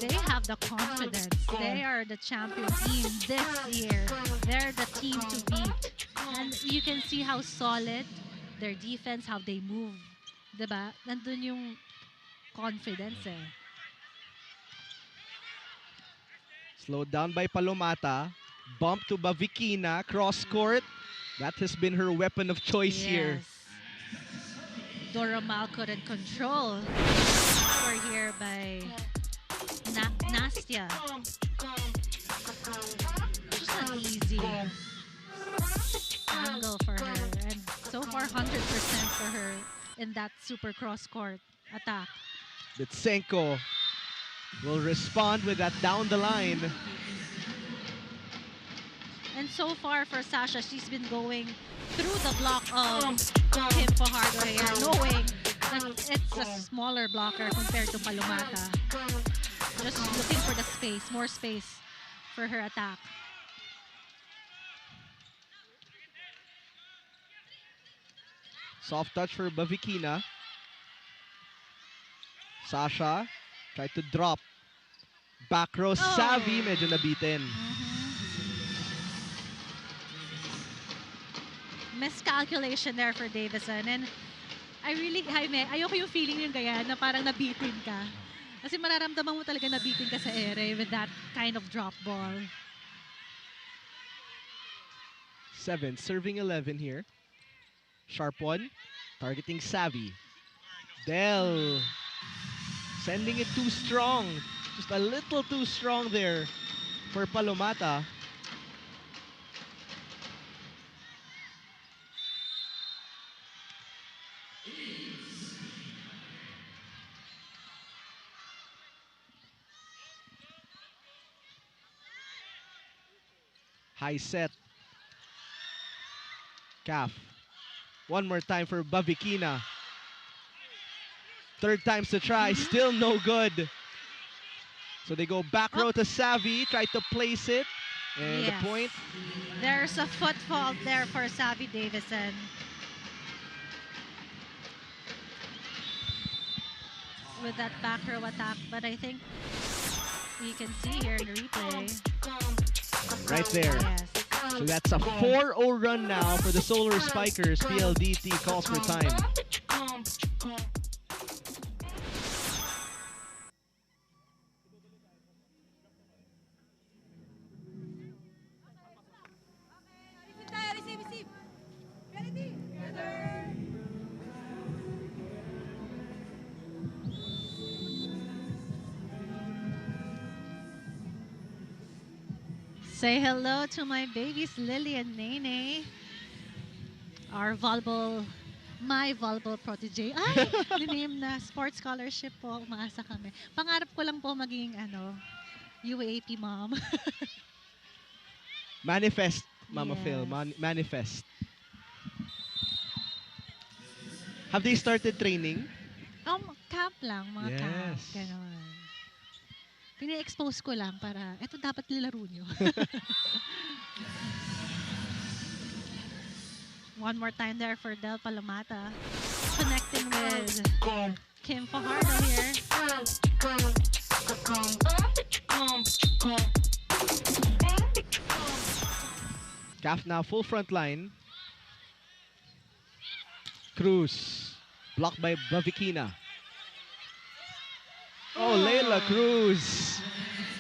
Speaker 3: they have the confidence. They are the champion team this year. They're the team to beat. And you can see how solid their defense, how they move. Diba? Nandun yung confidence eh.
Speaker 2: Slowed down by Palomata. Bump to Bavikina. Cross court. That has been her weapon of choice here.
Speaker 3: Doromal couldn't control. We're here by Nastia. Just an easy angle for her. And so far, 100% for her in that super cross court attack.
Speaker 2: Bitsenko will respond with that down the line.
Speaker 3: And so far for Sasha, she's been going through the block of Kim Fajardo here, knowing that it's a smaller blocker compared to Palomata. Just looking for the space, more space for her attack.
Speaker 2: Soft touch for Bavikina. Sasha tried to drop. Back row, Savvy, medyo nabitin.
Speaker 3: Miscalculation there for Davison. And I really, Jaime, ayoko yung feeling yung gaya na parang nabitin ka. Kasi mararamdaman mo talaga nabitin ka sa ere with that kind of drop ball.
Speaker 2: 7, serving 11 here. Sharp one, targeting Savvy. Del, sending it too strong. Just a little too strong there for Palomata. High set. Calf. One more time for Bavikina. Third time's to try, still no good. So they go back row to Savvy, try to place it. And the point.
Speaker 3: There's a foot fault there for Savvy Davison. With that back row attack, but I think you can see here in the replay.
Speaker 2: Right there.
Speaker 3: Yes.
Speaker 2: So that's a 4-0 run now for the Solar Spikers. PLDT calls for time.
Speaker 4: Receive. Ready? Together.
Speaker 3: Say hello to my babies, Lily and Nene. Our volleyball, my volleyball protege. Ay, liname na sports scholarship po. Umaasa kami. Pangarap ko lang po maging UAP mom.
Speaker 2: Manifest, Mama Phil. Manifest. Have they started training?
Speaker 3: Camp lang, mga camp.
Speaker 2: Yes.
Speaker 3: Ganon. Pina-expose ko lang para, eto dapat nilaro nyo. One more time there for Del Palomata. Connecting with Kim Fajardo here.
Speaker 2: Calf now full front line. Cruz. Blocked by Bavikina. Oh, Layla Cruz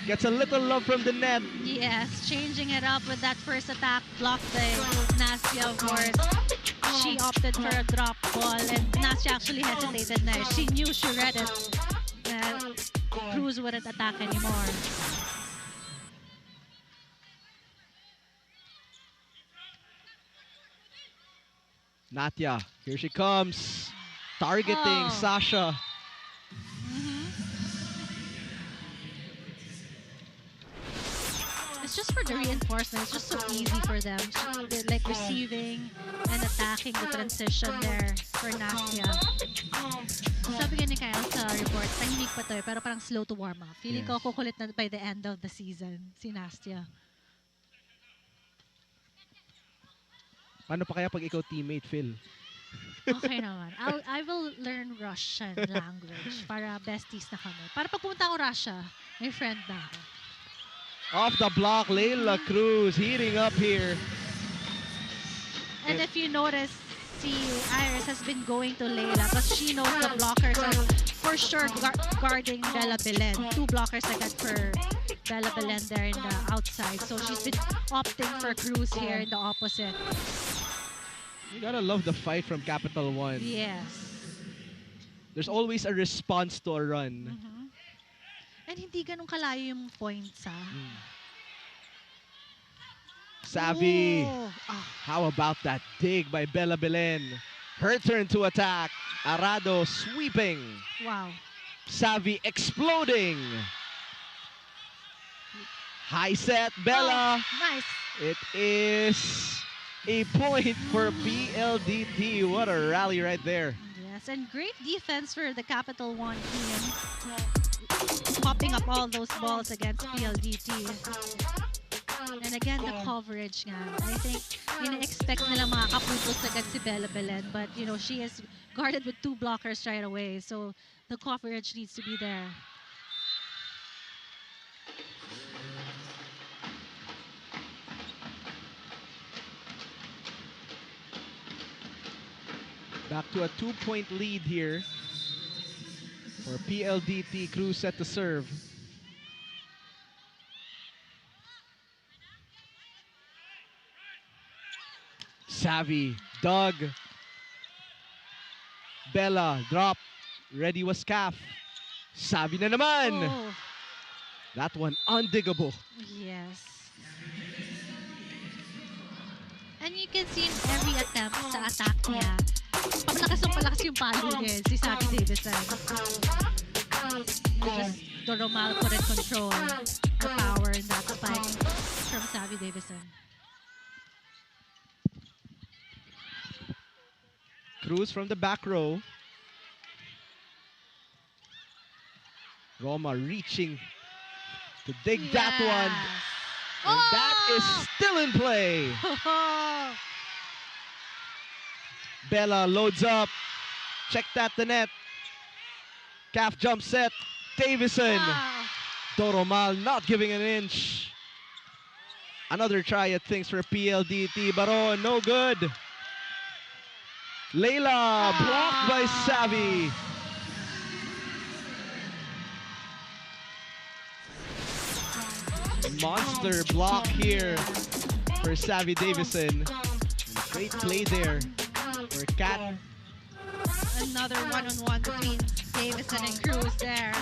Speaker 2: gets a little love from the net.
Speaker 3: Yes, changing it up with that first attack, blocked by Nastia, of course. She opted for a drop ball, and Nastia actually hesitated na. She knew she read it. Cruz wouldn't attack anymore.
Speaker 2: Natia, here she comes. Targeting Sasha.
Speaker 3: It's just for the reinforcement. It's just so easy for them. Like receiving and attacking the transition there for Nastia. Sabi nga ni Kyle sa report, tahimik pa to pero parang slow to warm up. Feeling ko kukulit na by the end of the season si Nastia.
Speaker 2: Paano pa kaya pag ikaw teammate, Phil?
Speaker 3: Okay naman. I will learn Russian language para besties na kami. Para pag pumunta ako Russia, may friend na ako.
Speaker 2: Off the block, Layla Cruz heating up here.
Speaker 3: And if you notice, si Iris has been going to Layla because she knows the blockers are for sure guarding Bella Belen. 2 blockers agad for Bella Belen there in the outside. So she's been opting for Cruz here in the opposite.
Speaker 2: You gotta love the fight from CAPITAL1.
Speaker 3: Yes.
Speaker 2: There's always a response to a run.
Speaker 3: And hindi ganun kalayo yung points,
Speaker 2: Savvy. How about that dig by Bella Belen? Her turn to attack. Arado sweeping.
Speaker 3: Wow.
Speaker 2: Savvy exploding. High set, Bella.
Speaker 3: Nice.
Speaker 2: It is a point for PLDT. What a rally right there.
Speaker 3: Yes, and great defense for the CAPITAL1 team. Popping up all those balls against PLDT. And again, the coverage nga. I think, ina-expect nila makakaputol agad si Bella Belen. But, you know, she is guarded with 2 blockers right away. So, the coverage needs to be there.
Speaker 2: Back to a 2-point lead here for PLDT. Cruz set to serve. Savvy, Doug. Bella, drop. Ready was Calf. Savvy na naman.
Speaker 3: Oh.
Speaker 2: That one undiggable.
Speaker 3: Yes. And you can see in every attempt sa attack niya, palakas yung palo niya, si Savvy Davison. Just Doromal couldn't control the power in that spike from Savvy Davison.
Speaker 2: Cruz from the back row. Roma reaching to dig that one. And that is still in play. Bella loads up. Checked at the net. Calf jump set. Davison. Doromal not giving an inch. Another try at things for PLDT. Baron, no good. Layla blocked by Savvy. Monster block here for Savvy Davison. Great play there for Cat.
Speaker 3: Another one-on-one between Davison and Cruz there.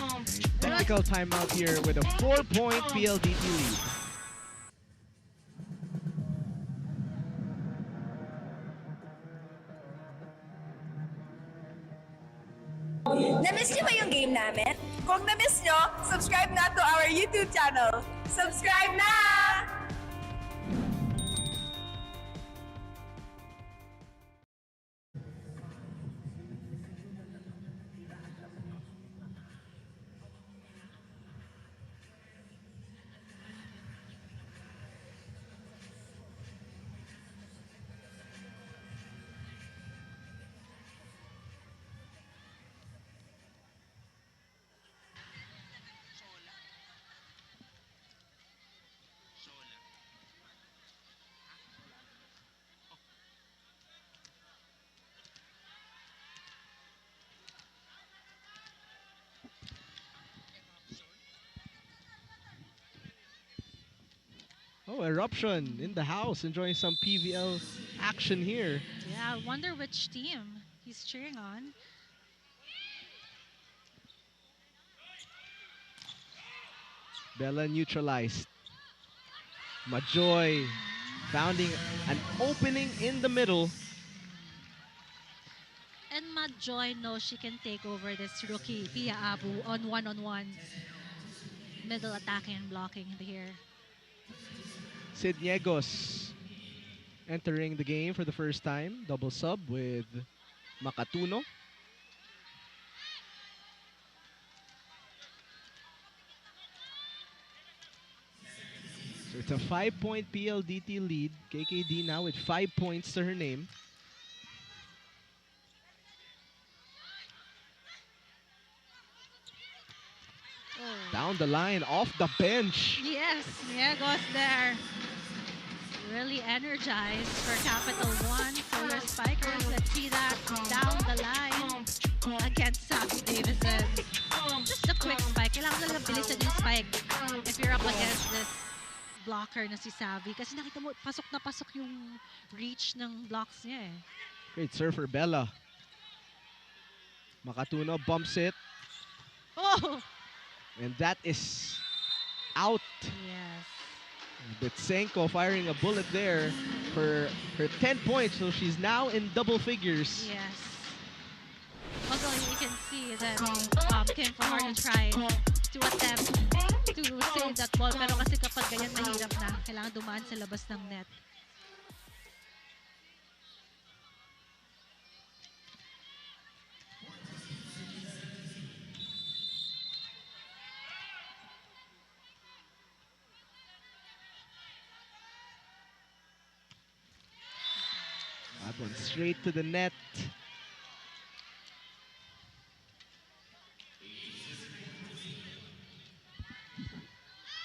Speaker 2: Technical timeout here with a 4-point PLDT lead.
Speaker 11: Na-miss niyo ba yung game namin? Kung na-miss niyo, subscribe na to our YouTube channel. Subscribe na!
Speaker 2: Oh, Eruption in the house, enjoying some PVL action here.
Speaker 3: Yeah, I wonder which team he's cheering on.
Speaker 2: Bella neutralized. Majoy founding an opening in the middle.
Speaker 3: And Majoy knows she can take over this rookie, Pia Abu, on one-on-one. Middle attacking and blocking here.
Speaker 2: Sid Niegos entering the game for the first time. Double sub with Makatuno. So it's a 5-point PLDT lead. KKD now with 5 points to her name. Down the line, off the bench.
Speaker 3: Yes, Niegos there. Really energized for CAPITAL1. Solar Spikers, let's see that down the line against Savvy Davison. Just a quick spike. Kailangan lang bilisan yung spike if you're up against this blocker na si Savvy. Kasi nakita mo, pasok na pasok yung reach ng blocks niya eh.
Speaker 2: Great serve for Bella. Makatuno bumps it.
Speaker 3: Oh!
Speaker 2: And that is out.
Speaker 3: Yes.
Speaker 2: Bitsenko firing a bullet there for her 10 points. So she's now in double figures.
Speaker 3: Yes. Although you can see that Kim Fajardo tried to attempt to save that ball. Pero kasi kapag ganyan mahirap na, kailangan dumaan sa labas ng net.
Speaker 2: That one straight to the net.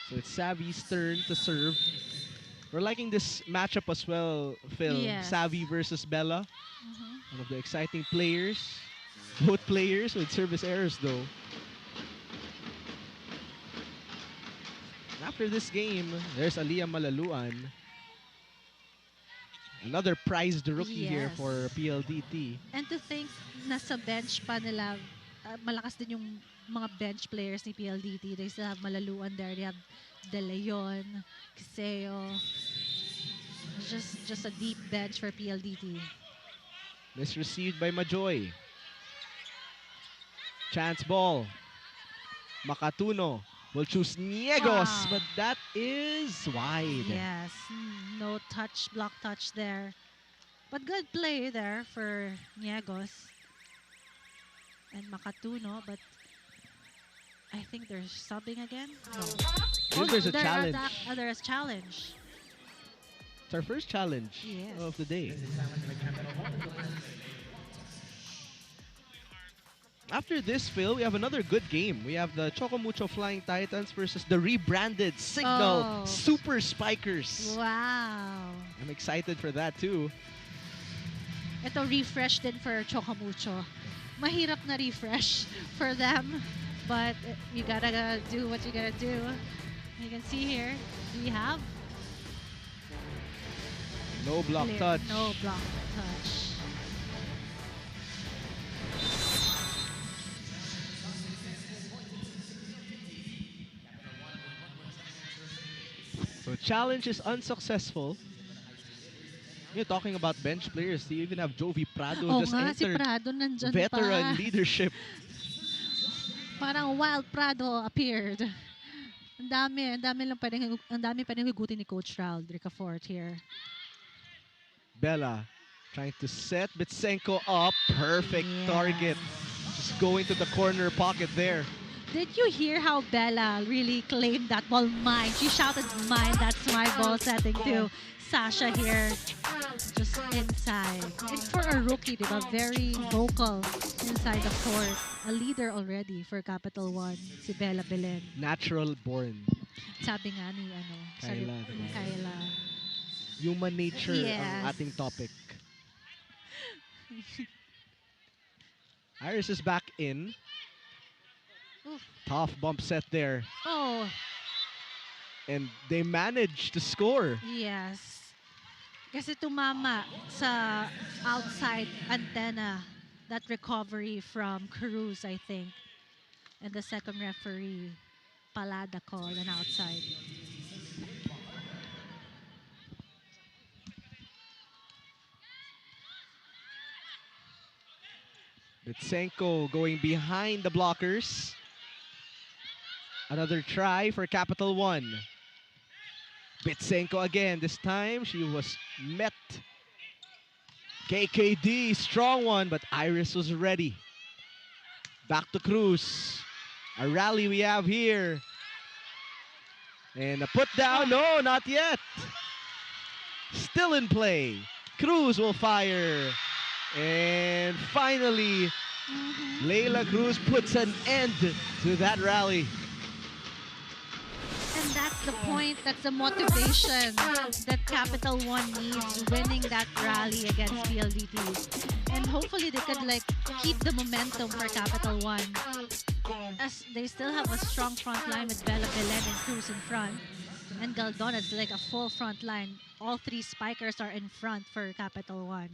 Speaker 2: So it's Savvy's turn to serve. We're liking this matchup as well, Phil.
Speaker 3: Yes.
Speaker 2: Savvy versus Bella. One of the exciting players. Both players with service errors though. After this game, there's Aliyah Malaluan. Another prized rookie here
Speaker 3: Yes.
Speaker 2: for PLDT.
Speaker 3: And to think, nasa bench pa nila, malakas din yung mga bench players ni PLDT. They still have Malaluan there. They have De Leon, Kiseo. Just a deep bench for PLDT.
Speaker 2: Misreceived by Majoy. Chance ball. Makatuno will choose Niegos,
Speaker 3: Wow.
Speaker 2: but that is wide.
Speaker 3: Yes, no touch, block touch there. But good play there for Niegos and Makatuno, but I think they're subbing again. No.
Speaker 2: There's a challenge.
Speaker 3: There's challenge.
Speaker 2: It's our first challenge
Speaker 3: Yes.
Speaker 2: of the day. After this, Phil, we have another good game. We have the Chocomucho Flying Titans versus the rebranded Signal Super Spikers.
Speaker 3: Wow.
Speaker 2: I'm excited for that too.
Speaker 3: Ito refresh din for Chocomucho. Mahirap na refresh for them, but you gotta do what you gotta do. You can see here, we have
Speaker 2: No block
Speaker 3: clear,
Speaker 2: touch.
Speaker 3: no block touch.
Speaker 2: So challenge is unsuccessful. You're talking about bench players. You even have Jovi Prado
Speaker 3: Oo
Speaker 2: just
Speaker 3: nga, si
Speaker 2: entered.
Speaker 3: Prado nandyan
Speaker 2: Veteran
Speaker 3: pa.
Speaker 2: leadership.
Speaker 3: Parang Wild Prado appeared. Ang dami pa rin hugutin ni Coach Raul Ricafort here.
Speaker 2: Bella trying to set Bitsenko up. Perfect target. Just going to the corner pocket there.
Speaker 3: Did you hear how Bella really claimed that ball? Mine. She shouted, mine. That's my ball setting too. Sasha here, just inside. And for a rookie, diba? Very vocal inside the court. A leader already for Capital1, si Bella Belen.
Speaker 2: Natural born.
Speaker 3: Sabi nga ni,
Speaker 2: Kyla,
Speaker 3: ni
Speaker 2: diba?
Speaker 3: Kyla.
Speaker 2: Human nature
Speaker 3: Yes.
Speaker 2: ang ating topic. Iris is back in.
Speaker 3: Oof.
Speaker 2: Tough bump set there.
Speaker 3: Oh,
Speaker 2: And they managed to score.
Speaker 3: yes. Kasi tumama sa outside antenna, that recovery from Cruz, I think. And the second referee, Palada, called an outside.
Speaker 2: Bitsenko going behind the blockers. Another try for Capital1. Bitsenko again. This time she was met. KKD, strong one, but Iris was ready. Back to Cruz. A rally we have here. And a put down. No, not yet. Still in play. Cruz will fire. And finally, Leila Cruz puts an end to that rally.
Speaker 3: And that's the point, that's the motivation that Capital1 needs, winning that rally against PLDT. And hopefully they could keep the momentum for Capital1. As they still have a strong front line with Bella Belen and Cruz in front. And Galdon is like a full front line. All three spikers are in front for Capital1.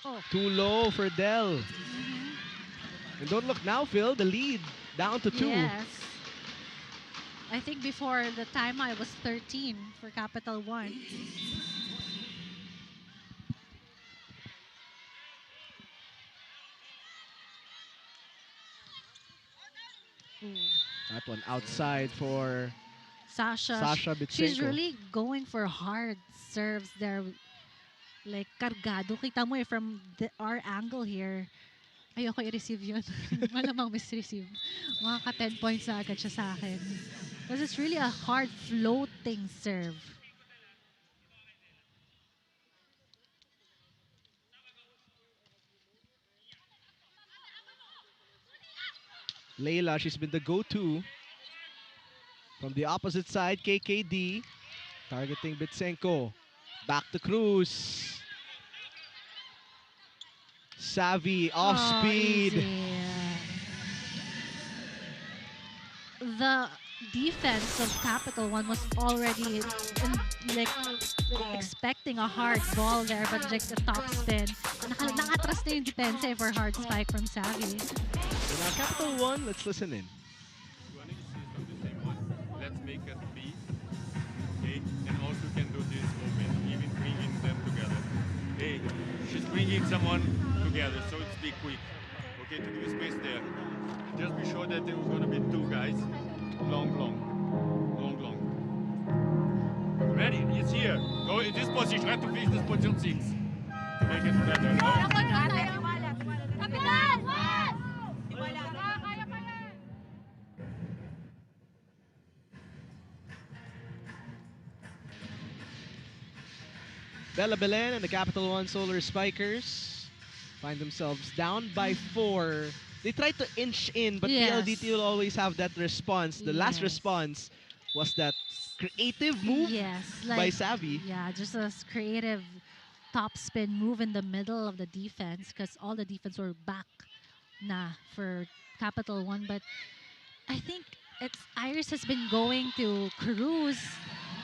Speaker 3: Oh.
Speaker 2: Too low for Del. And don't look now, Phil. The lead down to 2.
Speaker 3: Yes. I think before the timeout it was 13 for Capital1.
Speaker 2: That one outside for
Speaker 3: Sasha
Speaker 2: Bitsenko.
Speaker 3: She's really going for hard serves there. Like, kargado. Kita mo from our angle here. Ayoko i-receive yun. Malamang misreceive. Makaka 10 points na agad siya sa akin. Because it's really a hard floating serve.
Speaker 2: Leila, she's been the go-to. From the opposite side, KKD. Targeting Bitsenko. Back to Cruz. Savvy, off speed.
Speaker 3: Easy. The defense of Capital One was already expecting a hard ball there, but like the top spin. Nakatras na yung defense for hard spike from Savvy.
Speaker 2: So now Capital One, let's listen in.
Speaker 5: You want to see from the same one? Let's make it B. Okay, and also can do this open, even bringing them together. Hey, she's bringing someone together, so it's be quick. Okay, to give space there. Just be sure that there was going to be two guys. Long. Ready? It's here. Go in this position. Try to fix this position 6. To make it better.
Speaker 2: Bella Belen and the Capital One Solar Spikers find themselves down by 4. They tried to inch in, but
Speaker 3: Yes.
Speaker 2: PLDT will always have that response. The last
Speaker 3: Yes.
Speaker 2: response was that creative move by Savvy.
Speaker 3: Yeah, just a creative top spin move in the middle of the defense because all the defense were back for Capital One. But I think Iris has been going to Cruz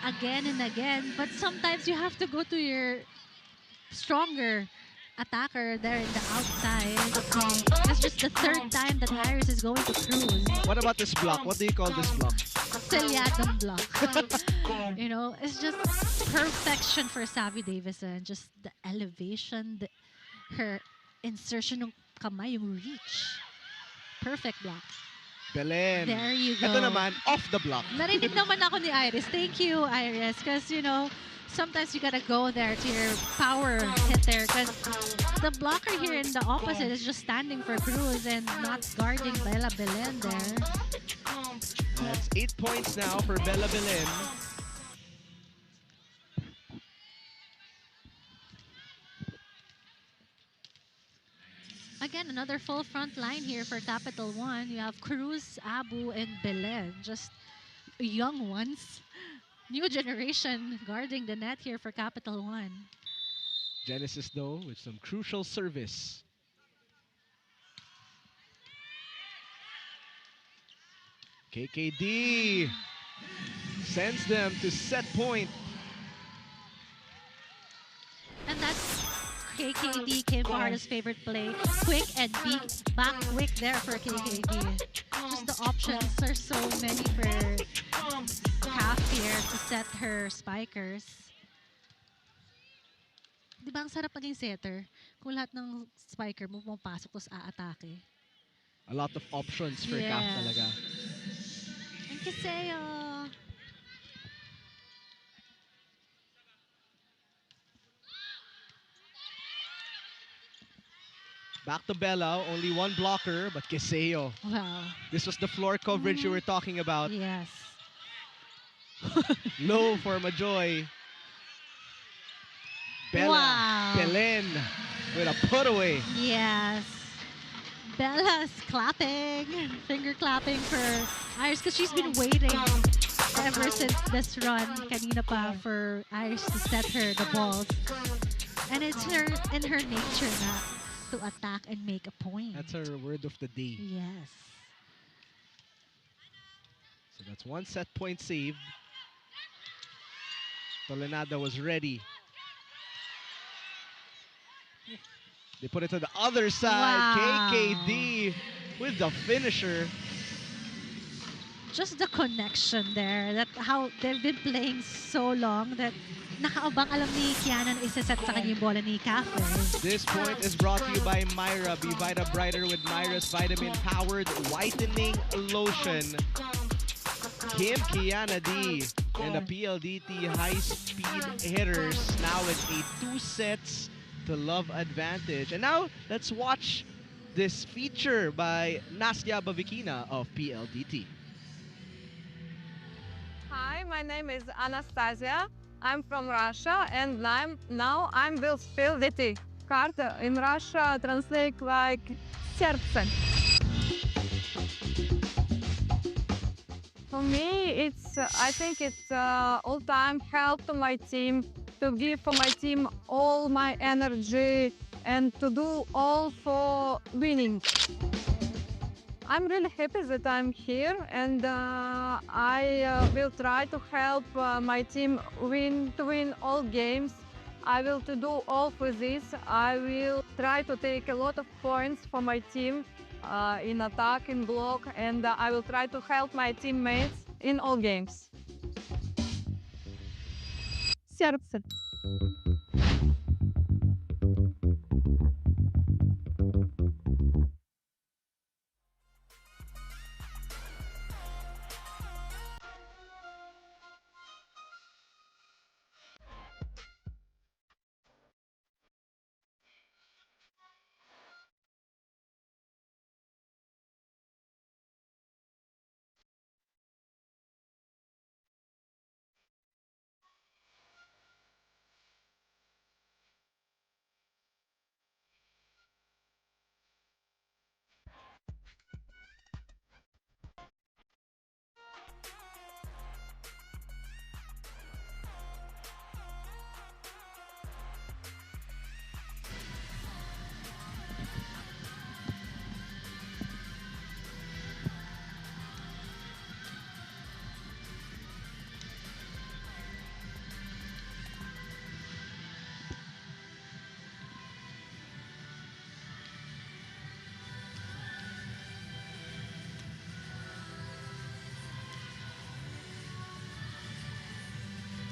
Speaker 3: again and again, but sometimes you have to go to your stronger attacker there in the outside. It's just the third time that Iris is going to Cruz.
Speaker 2: What about this block? What do you call this block?
Speaker 3: Selyadong block. You know, it's just perfection for Savvy Davison. Just the elevation, her insertion ng kamay, yung reach. Perfect block.
Speaker 2: Belen.
Speaker 3: There you go.
Speaker 2: Ito naman, off the block.
Speaker 3: Narinig naman ako ni Iris. Thank you, Iris. Because, you know, sometimes you gotta go there to your power hitter. Because the blocker here in the opposite is just standing for Cruz and not guarding Bella Belen there.
Speaker 2: That's 8 points now for Bella Belen.
Speaker 3: Again, another full front line here for Capital One. You have Cruz, Abu, and Belen. Just young ones. New generation guarding the net here for Capital One.
Speaker 2: Genesis, though, with some crucial service. KKD sends them to set point.
Speaker 3: And that's KKD, Kim Farda's favorite play. Quick and back quick there for KKD. Just the options are so many for Calf here to set her spikers. Di ba ang sarap maging setter? Kung lahat ng spiker mo pumapasok tapos aatake.
Speaker 2: A lot of options for Calf talaga.
Speaker 3: And Kiseo.
Speaker 2: Back to Bella, only one blocker, but Kiseo.
Speaker 3: Wow.
Speaker 2: This was the floor coverage you were talking about.
Speaker 3: Yes.
Speaker 2: Low for Majoy. Bella,
Speaker 3: Wow.
Speaker 2: Belen with a put away.
Speaker 3: Yes. Bella's clapping, finger clapping for Iris because she's been waiting ever since this run kanina pa for Iris to set her the balls. And it's in her nature na to attack and make a point.
Speaker 2: That's her word of the day.
Speaker 3: Yes.
Speaker 2: So that's one set point saved. Tolenada was ready. They put it to the other side.
Speaker 3: Wow.
Speaker 2: KKD with the finisher.
Speaker 3: Just the connection there. That how they've been playing so long that nakaabang alam ni Kiana na isa-set sa kanya yung bola ni Cafe.
Speaker 2: This point is brought to you by Myra. Be Vita Brighter with Myra's vitamin-powered whitening lotion. Kim Kiana D and the PLDT high-speed hitters now with a 2 sets to love advantage. And now let's watch this feature by Nastya Bavikina of PLDT.
Speaker 12: Hi, my name is Anastasia. I'm from Russia and now I'm with PLDT. Card in Russia translate like serce. For me, it's I think it's all time help to my team, to give for my team all my energy and to do all for winning. I'm really happy that I'm here, and I will try to help my team to win all games. I will to do all for this. I will try to take a lot of points for my team in attack, in block, and I will try to help my teammates in all games. Сердце.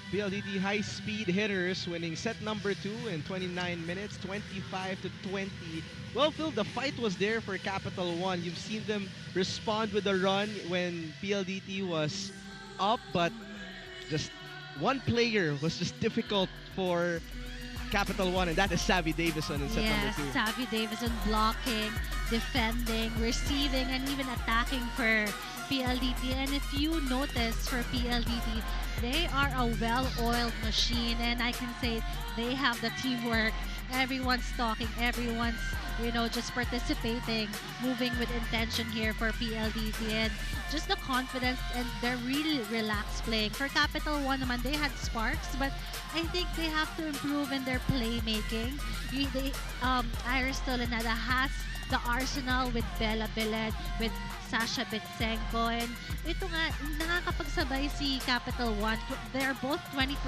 Speaker 2: PLDT high-speed hitters winning set number 2 in 29 minutes, 25-20. Well, Phil, the fight was there for Capital One. You've seen them respond with a run when PLDT was up, but just one player was just difficult for Capital One, and that is Savvy Davison in set number 2.
Speaker 3: Savvy Davison blocking, defending, receiving, and even attacking for PLDT. And if you notice for PLDT, they are a well-oiled machine, and I can say they have the teamwork. Everyone's talking, everyone's, just participating, moving with intention here for PLDT, and just the confidence, and they're really relaxed playing. For Capital One naman, they had sparks, but I think they have to improve in their playmaking. Iris Tolenada has the arsenal with Bella Beled, with Sasha Bitsenko, and ito nga, nakakapagsabay si Capital One. They're both 27%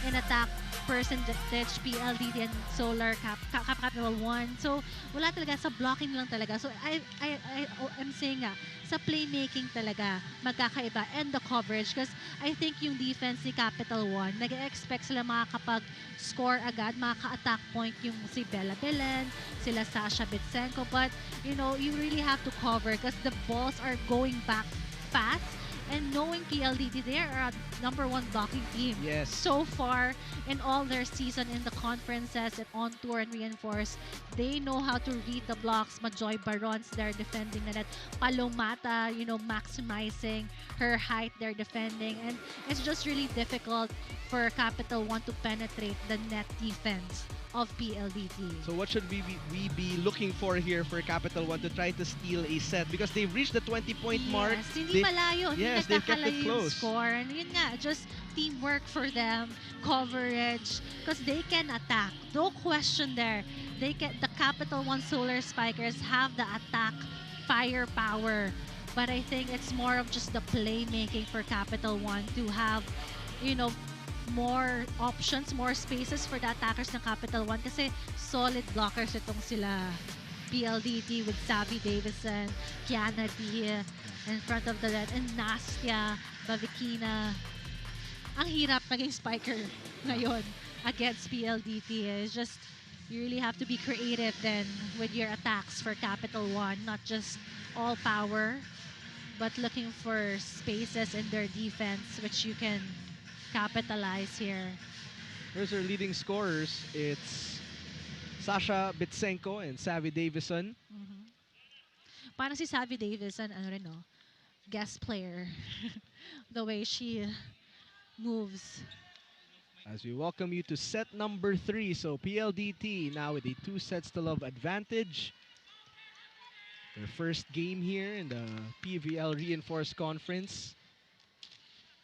Speaker 3: in attack percentage, PLDT and Solar Capital One. So, wala talaga, sa blocking lang talaga. So, I'm saying nga, sa playmaking talaga, magkakaiba, and the coverage. Because I think yung defense ni Capital One, nag-expect sila makakapag-score agad, makaka-attack point yung si Bella Belen, sila Sasha Bitsenko. But, you really have to cover because the balls are going back fast. And knowing PLDT, they are a #1 blocking team.
Speaker 2: Yes.
Speaker 3: So far in all their season in the conferences and on tour and reinforce, they know how to read the blocks. Majoy Barons, they're defending the net. Palomata, maximizing her height, they're defending. And it's just really difficult for Capital One to penetrate the net defense of PLDT.
Speaker 2: So what should we be looking for here for Capital One to try to steal a set? Because they've reached the 20-point mark.
Speaker 3: Hindi malayo.
Speaker 2: Yes, they've kept it close.
Speaker 3: Score. And yun nga, just teamwork for them, coverage, because they can attack. No question there. The Capital One Solar Spikers have the attack firepower. But I think it's more of just the playmaking for Capital One to have, more options, more spaces for the attackers ng Capital One kasi solid blockers itong sila PLDT with Savvy Davison, Kiana D in front of the net, and Nastia, Bavikina. Ang hirap maging spiker ngayon against PLDT. It's just, you really have to be creative then with your attacks for Capital One, not just all power, but looking for spaces in their defense which you can capitalize here.
Speaker 2: Here's our leading scorers. It's Sasha Bitsenko and Savvy Davison.
Speaker 3: Parang si Savvy Davison, guest player. The way she moves.
Speaker 2: As we welcome you to set number 3. So PLDT now with a 2-sets-to-love advantage. Their first game here in the PVL Reinforced Conference.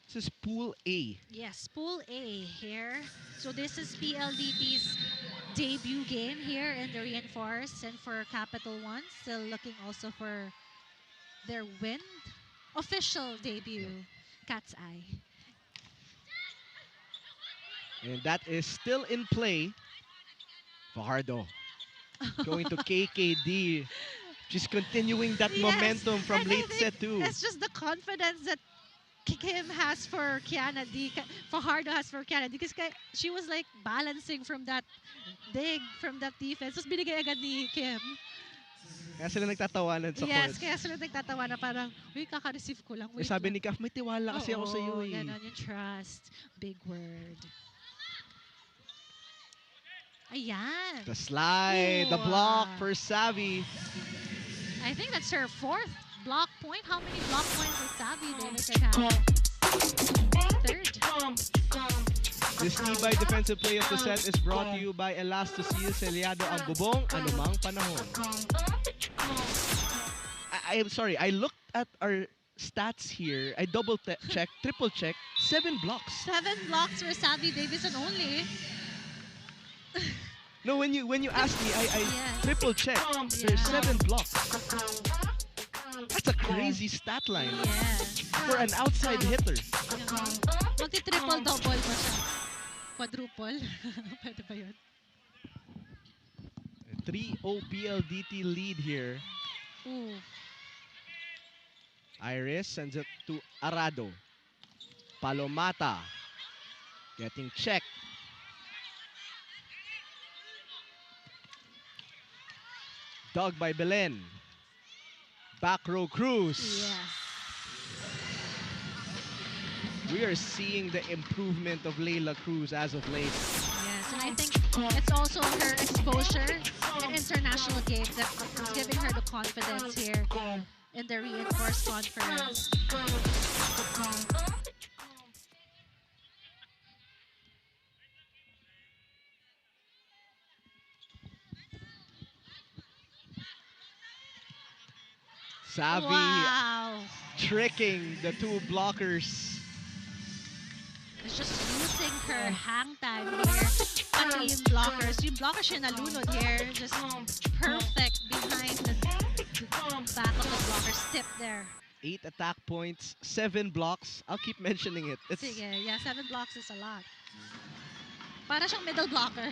Speaker 2: This is Pool A.
Speaker 3: Yes, Pool A here. So this is PLDT's debut game here in the Reinforced, and for Capital1, still looking also for their win. Official debut, Cat's Eye.
Speaker 2: And that is still in play. Fajardo going to KKD. She's continuing that momentum from
Speaker 3: and
Speaker 2: late set 2.
Speaker 3: It's just the confidence that Kim has for Kiana D, Fajardo has for Kiana D, because she was like balancing from that dig, from that defense. Tapos binigay agad ni Kim.
Speaker 2: Kaya sila nagtatawanan sa
Speaker 3: Yes,
Speaker 2: court.
Speaker 3: kaya sila nagtatawanan parang, uy, kaka-receive ko lang. Wait
Speaker 2: Sabi
Speaker 3: lang.
Speaker 2: ni Kaf, may tiwala kasi ako sa iyo eh.
Speaker 3: Ganon yung trust. Big word. Ayan.
Speaker 2: The slide, the block for Savvy.
Speaker 3: I think that's her 4th block point. How many block points does Savvy Davidson have? 3rd.
Speaker 2: This Tibay defensive play of the set is brought to you by Elastocil, Selyado ang bubong, anumang panahon. I'm sorry, I looked at our stats here. I double check, triple check, 7 blocks.
Speaker 3: 7 blocks for Savvy Davidson only.
Speaker 2: No, when you asked me, I
Speaker 3: Yes.
Speaker 2: triple checked. There's 7 blocks. That's a crazy stat line for an outside hitter.
Speaker 3: Magti-triple-double pa siya. Quadruple. Pwede ba yun?
Speaker 2: 3-0 PLDT lead here.
Speaker 3: Ooh.
Speaker 2: Iris sends it to Arado. Palomata getting checked. Dug by Belen. Back row Cruz.
Speaker 3: Yes.
Speaker 2: We are seeing the improvement of Layla Cruz as of late.
Speaker 3: Yes, and I think it's also her exposure in international games that is giving her the confidence here in the Reinforced Conference.
Speaker 2: Savvy tricking the 2 blockers.
Speaker 3: It's just using her hang time here. Pati yung blockers. Yung blockers siya nalunod here. Just perfect behind the back of the blockers. Tip there.
Speaker 2: 8 attack points, 7 blocks. I'll keep mentioning it.
Speaker 3: Sige, yeah, 7 blocks is a lot. Para siyang middle blocker.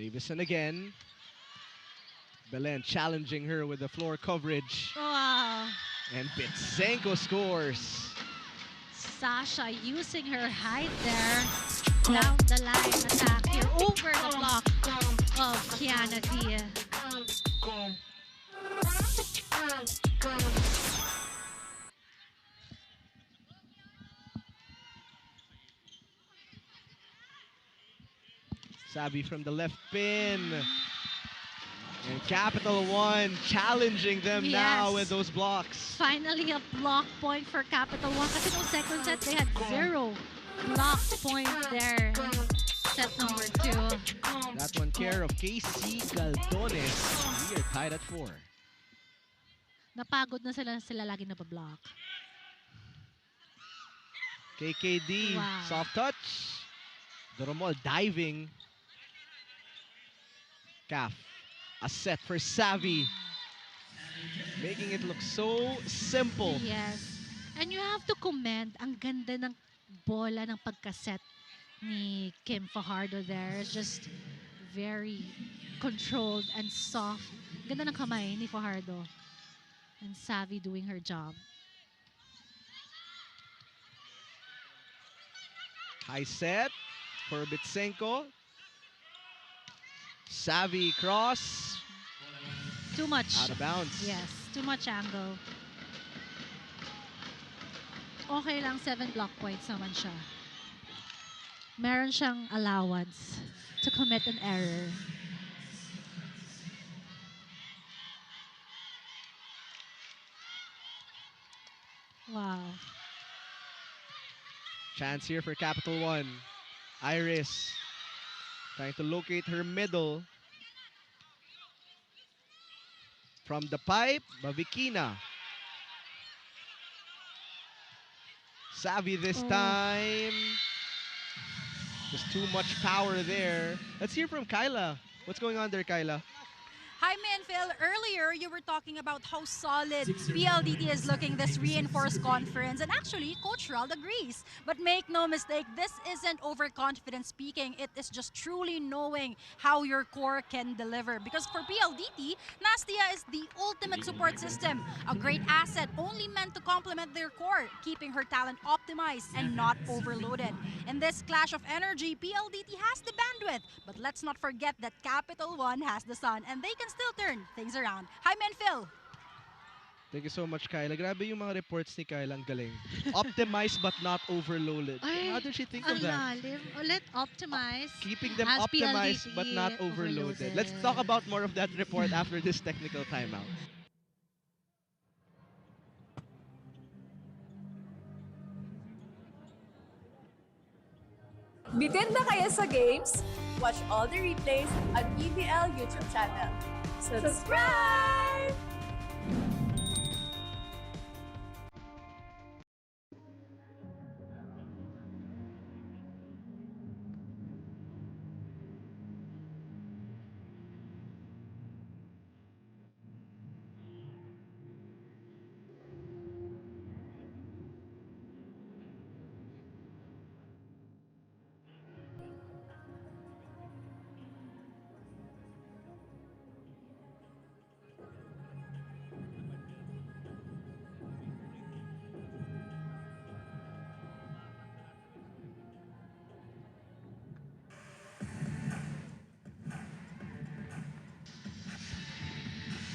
Speaker 2: Davison again. Belen challenging her with the floor coverage.
Speaker 3: Wow.
Speaker 2: And Bitsenko scores.
Speaker 3: Sasha using her height there. Down the line attack here over the block of Kiana D.
Speaker 2: Savvy from the left pin. And Capital1 challenging them now with those blocks.
Speaker 3: Finally a block point for Capital1. Kasi nung second set, they had 0 block point there. Set number 2.
Speaker 2: That one care of KC Galdones. We are tied at 4.
Speaker 3: Napagod na sila lagi napablock.
Speaker 2: KKD, soft touch. Doromol diving. Caf, a set for Savvy. Making it look so simple.
Speaker 3: Yes. And you have to commend ang ganda ng bola ng pagkaset ni Kim Fajardo there. It's just very controlled and soft. Ganda ng kamay ni Fajardo. And Savvy doing her job.
Speaker 2: High set for Bitsenko. Savvy cross.
Speaker 3: Too much.
Speaker 2: Out of bounds.
Speaker 3: Yes, too much angle. Okay lang, 7 block points naman siya. Meron siyang allowance to commit an error.
Speaker 2: Chance here for Capital One. Iris trying to locate her middle. From the pipe, Bavikina. Savvy this time. There's too much power there. Let's hear from Kyla. What's going on there, Kyla?
Speaker 8: Hi, Phil. Earlier, you were talking about how solid PLDT is looking this reinforced conference. And actually, Coach Rald agrees. But make no mistake, this isn't overconfident speaking. It is just truly knowing how your core can deliver. Because for PLDT, Nastia is the ultimate support system. A great asset only meant to complement their core, keeping her talent optimized and not overloaded. In this clash of energy, PLDT has the bandwidth. But let's not forget that Capital One has the sun. And they can still turn things around. Hi, Phil.
Speaker 2: Thank you so much, Kyla. Grabe yung mga reports ni Kyla. Ang galing. Optimized but not overloaded. How did she think of that?
Speaker 3: Ulit optimize.
Speaker 2: Keeping them
Speaker 3: as
Speaker 2: optimized
Speaker 3: PLDT
Speaker 2: but not overloaded. Let's talk about more of that report after this technical timeout.
Speaker 11: Bitin na kaya sa games? Watch all the replays on PVL YouTube channel. Subscribe!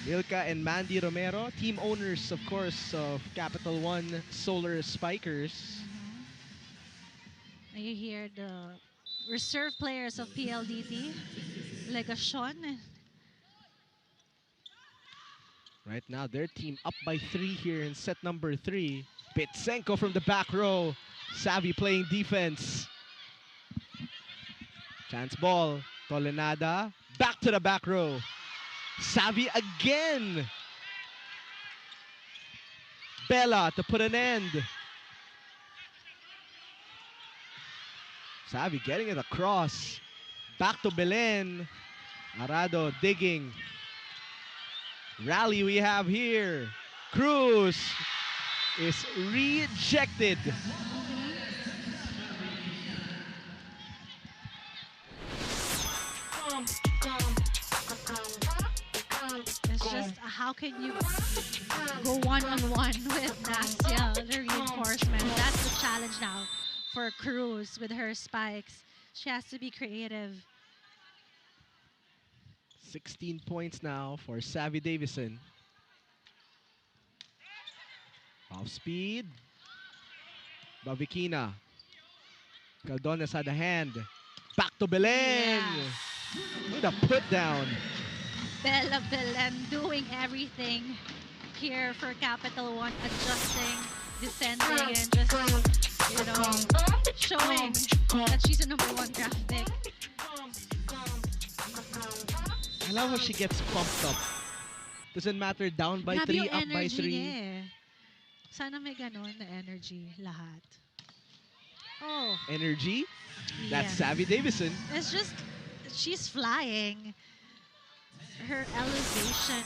Speaker 2: Milka and Mandy Romero, team owners, of course, of Capital One Solar Spikers.
Speaker 3: You hear the reserve players of PLDT, Legacion.
Speaker 2: Right now, their team up by 3 here in set number 3. Pitsenko from the back row. Savvy playing defense. Chance ball. Tolenada. Back to the back row. Savvy again. Bella to put an end. Savvy getting it across. Back to Belen. Arado digging. Rally we have here. Cruz is rejected.
Speaker 3: It's just how can you go one-on-one with Nastia, the reinforcement. That's the challenge now for Cruz with her spikes. She has to be creative.
Speaker 2: 16 points now for Savvy Davison. Off speed. Bavikina. Caldones had a hand. Back to Belen. With a put down.
Speaker 3: Bella Belen doing everything here for Capital One, adjusting, defending, and just, showing that she's a #1 draft pick.
Speaker 2: I love how she gets pumped up. Doesn't matter, down by 3, up by 3.
Speaker 3: Sana may ganon na energy lahat. Oh.
Speaker 2: Energy?
Speaker 3: Yeah.
Speaker 2: That's Savvy Davison.
Speaker 3: It's just, she's flying. Her elevation,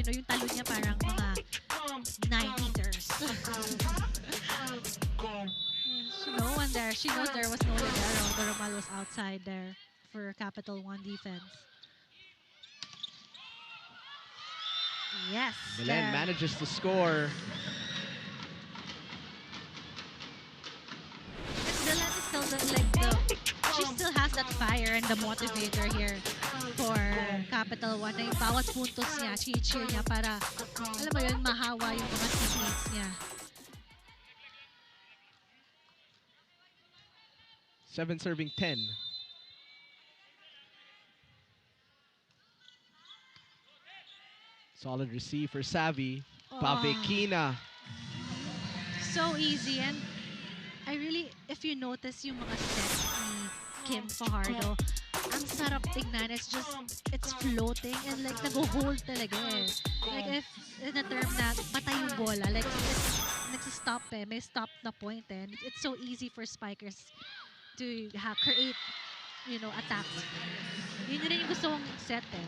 Speaker 3: yung talo niya parang mga 9 meters. No one there. She knows there was no libero. The Romal was outside there for Capital One defense. Yes.
Speaker 2: Belen manages to score.
Speaker 3: Belen is still she still has that fire and the motivator here for Capital One. Na yung bawat puntos niya, cheer niya para, alam mo yun, mahawa yung mga teammates niya.
Speaker 2: 7 serving 10. Solid receive for Savvy. Bavikina.
Speaker 3: So easy, and I really, if you notice yung mga sets ni Kim Fajardo, ang sarap tignan. It's floating and like nag-hold talaga eh. Like if in a term na patay yung bola, like it's nagsa-stop eh. May stop na point eh. And it's so easy for spikers to create, attacks. Yun rin yung gusto kong set eh.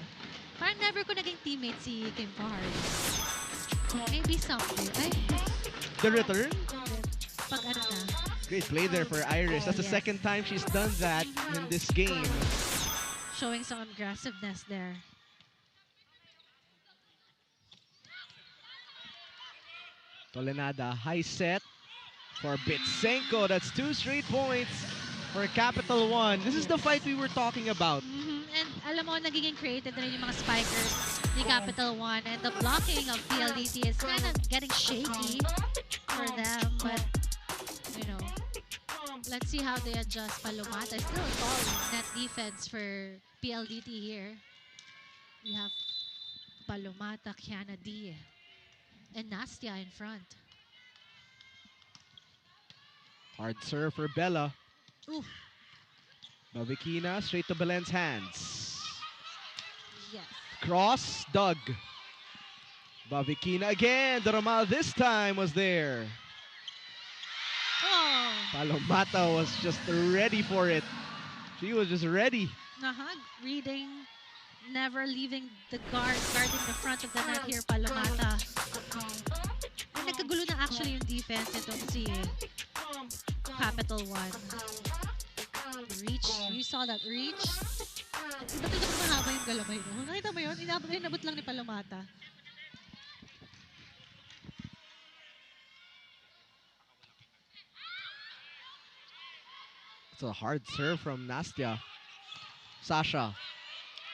Speaker 3: Parang never ko naging teammate si Kim Fajardo. Maybe someday. Ay,
Speaker 2: The return?
Speaker 3: pag ano na.
Speaker 2: Great play there for Iris. That's the second time she's done that in this game.
Speaker 3: Showing some aggressiveness there.
Speaker 2: Tolenada, high set for Bitsenko. That's 2 straight points for Capital One. This is the fight we were talking about.
Speaker 3: And alam mo, nagiging creative na rin yung mga spikers ni Capital One. And the blocking of PLDT is kind of getting shaky for them. But, let's see how they adjust. Palomata still a tall net defense for PLDT here. We have Palomata, Kiana D, and Nastia in front.
Speaker 2: Hard serve for Bella.
Speaker 3: Oof.
Speaker 2: Babikina straight to Belen's hands.
Speaker 3: Yes.
Speaker 2: Cross, Doug. Babikina again. Doromal this time was there.
Speaker 3: Oh.
Speaker 2: Palomata was just ready for it. She was just ready.
Speaker 3: Reading, never leaving the guarding the front of the net here, Palomata. And nagkagulo na actually yung defense nitong si Capital One. Reach, you saw that reach? Ba't ito mahaba yung galamay mo? Nakita mo yun? Inabot lang ni Palomata.
Speaker 2: It's a hard serve from Nastia. Sasha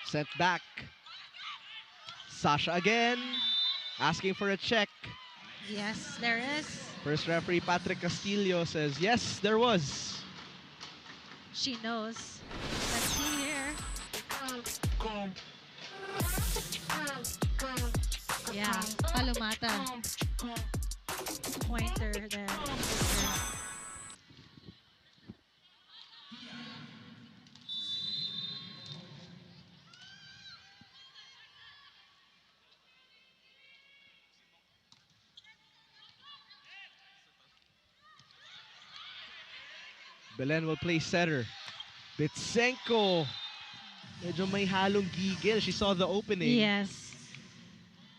Speaker 2: sent back. Sasha again, asking for a check.
Speaker 3: Yes, there is.
Speaker 2: First referee Patrick Castillo says, yes, there was.
Speaker 3: She knows. Let's see here. Yeah, Palomata. Pointer there.
Speaker 2: Belen will play setter. Bitsenko. Medyo may halong gigil. She saw the opening.
Speaker 3: Yes.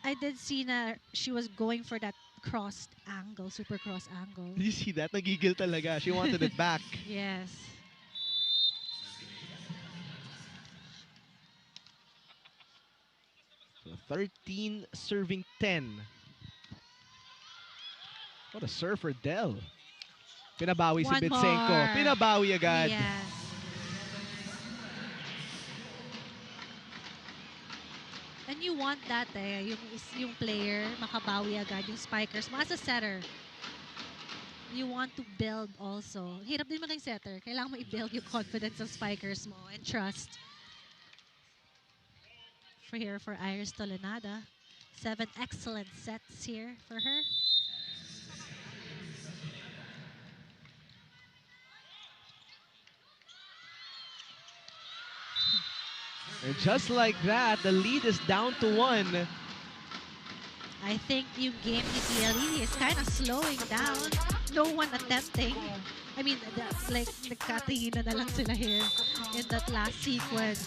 Speaker 3: I did see na she was going for that crossed angle, super cross angle.
Speaker 2: Did you see that? Nagigil talaga. She wanted it back.
Speaker 3: Yes.
Speaker 2: So 13 serving 10. What a serve for Del. Pinabawi si Bitsenko. Pinabawi agad.
Speaker 3: Yes. And you want that yung player makabawi agad, yung spikers mo as a setter. You want to build also. Hirap din maging setter. Kailangan mo i-build yung confidence of spikers mo and trust. For Iris Tolenada. 7 excellent sets here for her.
Speaker 2: And just like that, the lead is down to 1.
Speaker 3: I think yung game ni PLE is kind of slowing down. No one attempting. I mean, like, nagkatingin na lang sila here in that last sequence.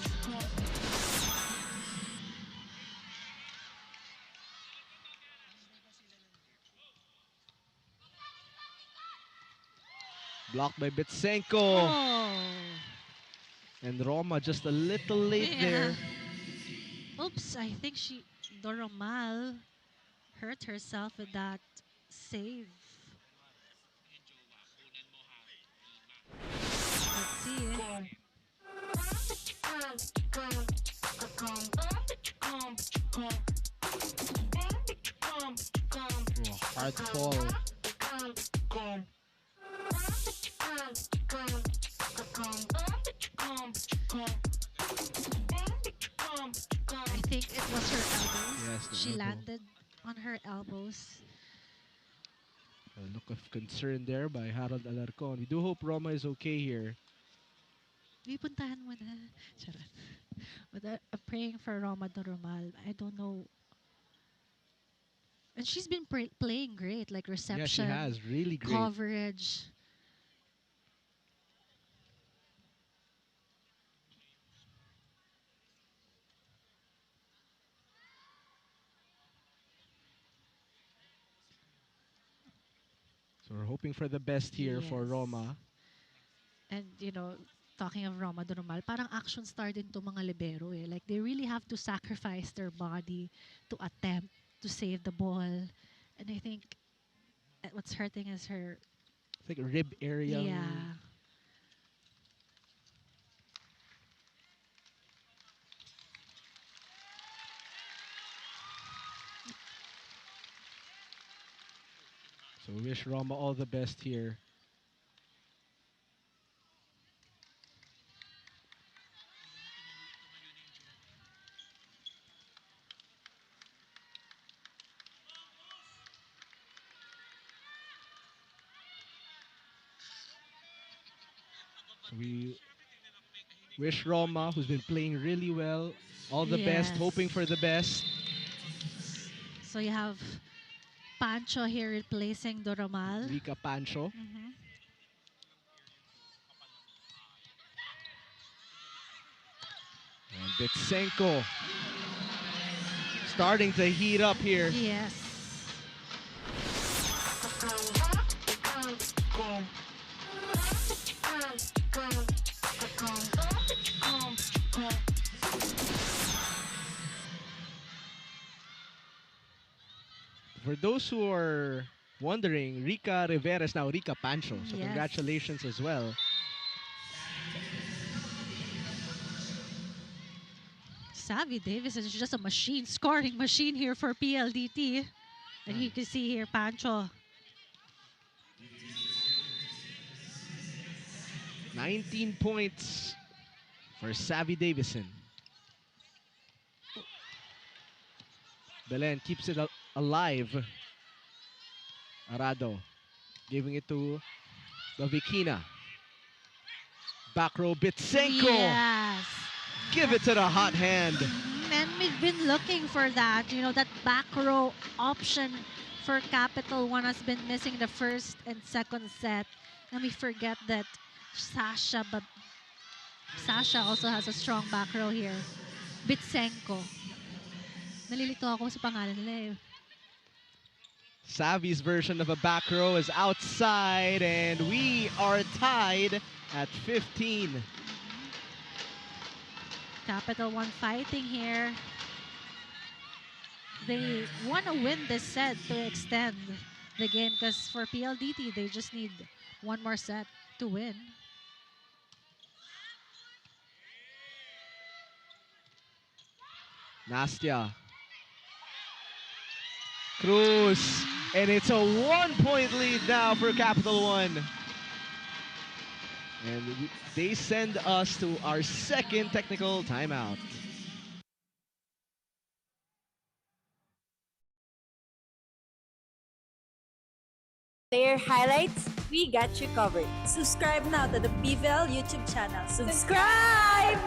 Speaker 2: Blocked by Bitsenko.
Speaker 3: Oh.
Speaker 2: And Roma just a little late there.
Speaker 3: Oops, I think Doromal hurt herself with that save. Let's see.
Speaker 2: Oh, hard fall.
Speaker 3: I think it was her elbows.
Speaker 2: Yes,
Speaker 3: she
Speaker 2: elbow.
Speaker 3: landed on her elbows.
Speaker 2: A look of concern there by Harold Alarcon. We do hope Roma is okay here.
Speaker 3: Puntahan mo na. Charot. But I'm praying for Roma Doromal. I don't know. And she's been playing great, like reception,
Speaker 2: Yeah, she has. Really great.
Speaker 3: coverage.
Speaker 2: So we're hoping for the best here for Roma.
Speaker 3: And, you know, talking of Roma Doromal, parang action star din to mga libero eh. Like, they really have to sacrifice their body to attempt to save the ball. And I think what's hurting is her...
Speaker 2: It's like a rib area.
Speaker 3: Yeah.
Speaker 2: So we wish Roma all the best here. So we wish Roma, who's been playing really well, all the best, hoping for the best.
Speaker 3: So you have Pancho here replacing Doromal.
Speaker 2: Rika Pancho. And Bitsenko starting to heat up here.
Speaker 3: Yes.
Speaker 2: For those who are wondering, Rika Rivera is now Rika Pancho. So congratulations as well.
Speaker 3: Savvy Davis is just a machine, scoring machine here for PLDT. And you can see here Pancho.
Speaker 2: 19 points for Savvy Davison. Belen keeps it alive. Arado giving it to Bavikina. Back row Bitsenko.
Speaker 3: Yes.
Speaker 2: Give it to the hot hand.
Speaker 3: And we've been looking for that. You know, that back row option for Capital1 has been missing the first and second set. And we forget that Sasha also has a strong back row here. Bitsenko. Nalilito ako sa pangalan nila eh.
Speaker 2: Savvy's version of a back row is outside, and we are tied at 15.
Speaker 3: Capital1 fighting here. They want to win this set to extend the game because for PLDT, they just need one more set to win.
Speaker 2: Nastia. Cruz. And it's a 1-point lead now for Capital1. And they send us to our second technical timeout.
Speaker 11: Player highlights, we got you covered. Subscribe now to the PVL YouTube channel. Subscribe!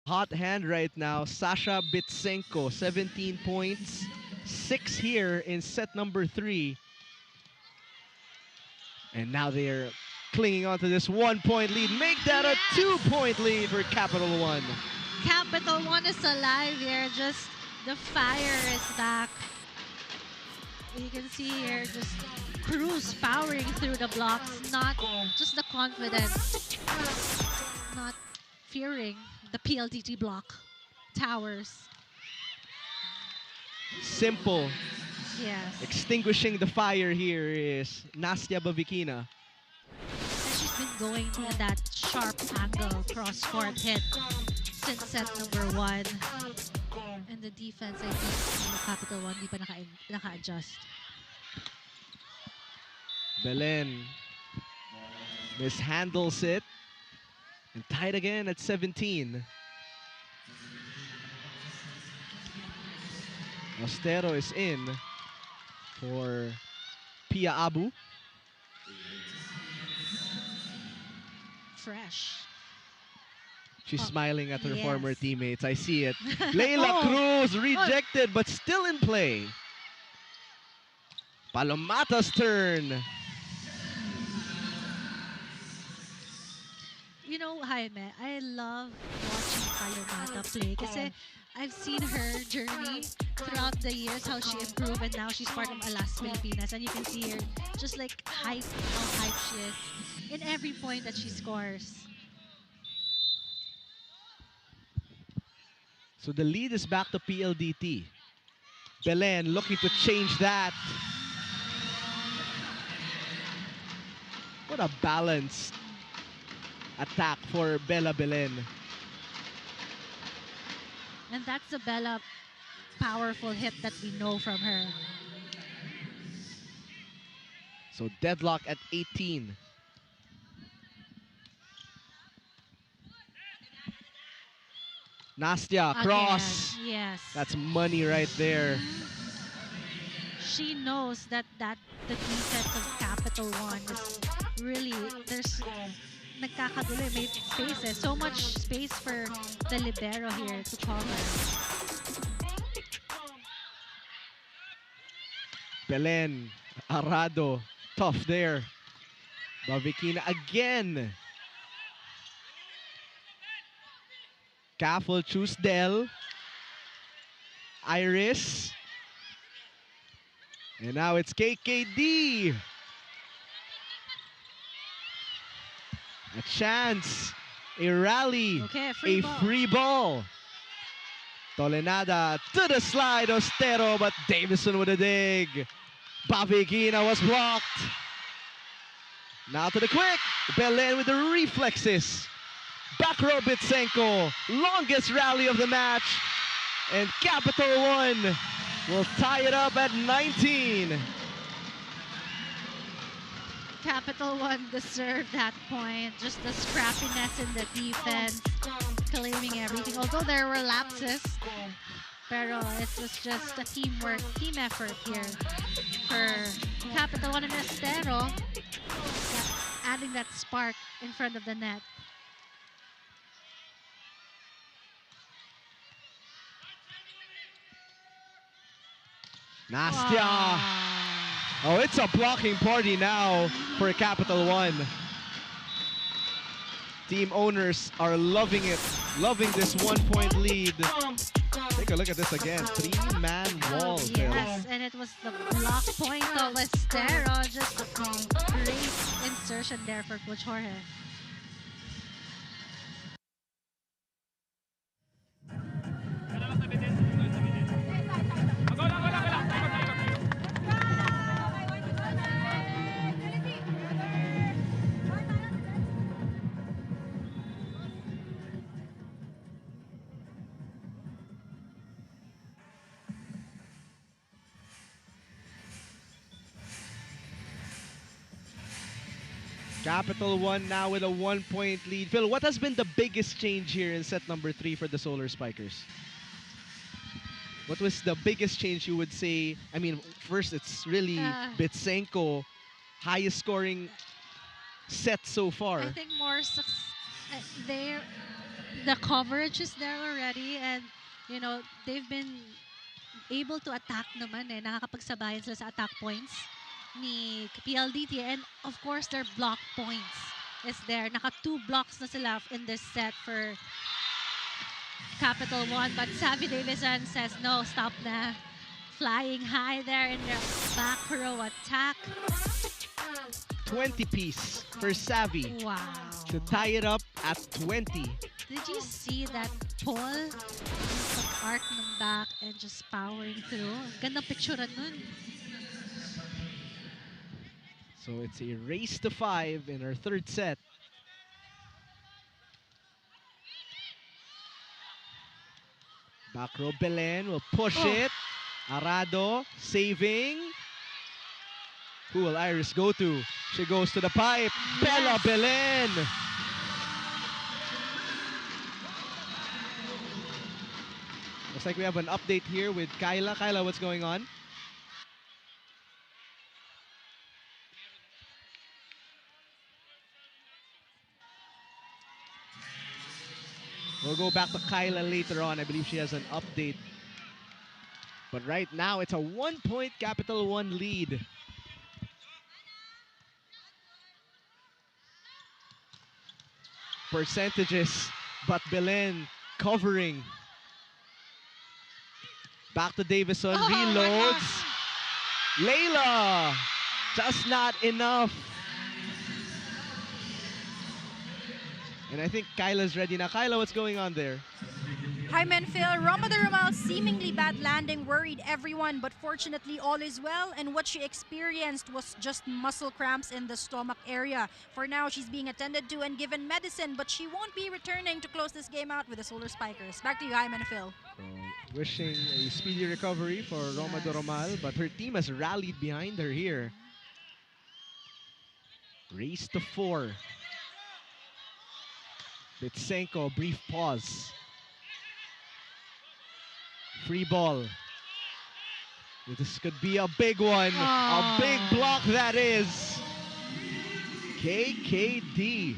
Speaker 2: Hot hand right now, Sasha Bitsenko, 17 points, 6 here in set number 3. And now they're clinging on to this 1-point lead. Make that a 2-point lead for Capital1.
Speaker 3: Capital1 is alive here, just the fire is back. You can see here just Cruz powering through the blocks, not just the confidence, not fearing the PLDT block towers.
Speaker 2: Simple.
Speaker 3: Yes.
Speaker 2: Extinguishing the fire here is Nastya Bavikina.
Speaker 3: And she's been going at that sharp angle cross-court hit since set number 1. And the defense, I think, Capital One, di pa naka-adjust.
Speaker 2: Belen mishandles it. And tied again at 17. Ostero is in for Pia Abu.
Speaker 3: Fresh.
Speaker 2: She's smiling at her
Speaker 3: yes.
Speaker 2: former teammates. I see it. Leila Cruz rejected, but still in play. Palomata's turn.
Speaker 3: You know, Jaime, I love watching Palomata play kasi I've seen her journey throughout the years, how she improved, and now she's part of Alas Pilipinas. And you can see her just like how hype she is in every point that she scores.
Speaker 2: So the lead is back to PLDT. Belen looking to change that. What a balanced attack for Bella Belen.
Speaker 3: And that's a Bella powerful hit that we know from her.
Speaker 2: So deadlock at 18. Nastya, cross.
Speaker 3: Again, yes.
Speaker 2: That's money right there.
Speaker 3: She knows that the defense of Capital One is really, there's nagkakagulo, may spaces. So much space for the libero here to cover.
Speaker 2: Belen, Arado, tough there. Bavikina again. Caf will choose Del. Iris. And now it's KKD. A chance. A rally.
Speaker 3: Okay,
Speaker 2: a free ball. Tolenada to the slide. Ostero, but Davison with a dig. Bavikina was blocked. Now to the quick. Belen with the reflexes. Back row Bitsenko. Longest rally of the match. And Capital One will tie it up at 19.
Speaker 3: Capital One deserved that point. Just the scrappiness in the defense, claiming everything. Although there were lapses, pero it was just a teamwork, team effort here for Capital One and Estero, adding that spark in front of the net.
Speaker 2: Nastya. Oh, it's a blocking party now for Capital One. Team owners are loving it, loving this 1-point lead. Take a look at this again. 3-man wall.
Speaker 3: Yes, and it was the block point of Estero. Just a great insertion there for Coach Jorge.
Speaker 2: Capital One now with a 1-point lead. Phil, what has been the biggest change here in set number 3 for the Solar Spikers? What was the biggest change you would say? I mean, first it's really Bitsenko, highest scoring set so far.
Speaker 3: I think more the coverage is there already, and you know they've been able to attack naman eh. Nakakapagsabayan sila sa attack points ni PLDT, and of course their block points is there. Naka 2 blocks na sila in this set for Capital One, but Savvy Davison says no, stop na. flying high there in the back row attack.
Speaker 2: 20-piece for Savvy.
Speaker 3: Wow.
Speaker 2: To tie it up at 20.
Speaker 3: Did you see that Paul? Pag-arc ng back and just powering through. Gandang picturean nun.
Speaker 2: So it's a race to 5 in our third set. Back row Belen will push it. Arado saving. Who will Iris go to? She goes to the pipe. Yes. Bella Belen. Looks like we have an update here with Kyla. Kyla, what's going on? We'll go back to Kyla later on. I believe she has an update. But right now, it's a 1-point Capital One lead. Percentages, but Belen covering. Back to Davison, reloads. Layla, just not enough. And I think Kyla's ready now. Kyla, what's going on there?
Speaker 8: Hi, Menfil. Roma de Romal's seemingly bad landing worried everyone, but fortunately all is well, and what she experienced was just muscle cramps in the stomach area. For now, she's being attended to and given medicine, but she won't be returning to close this game out with the Solar Spikers. Back to you, Hi, Menfil.
Speaker 2: So, wishing a speedy recovery for Roma de Romal, but her team has rallied behind her here. Race to 4. Bitsenko, brief pause. Free ball. This could be a big one. A big block that is. KKD.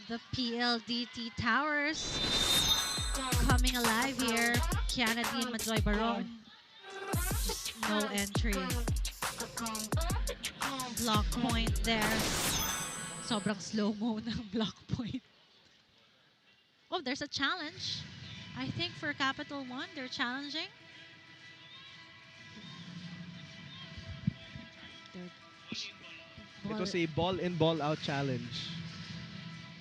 Speaker 3: The PLDT Towers coming alive here. Kiana D and Majoy Baron. Just no entry. Block point there. Sobrang slow-mo ng block point. Oh, there's a challenge. I think for Capital One, they're challenging.
Speaker 2: It was a ball-in, ball-out challenge.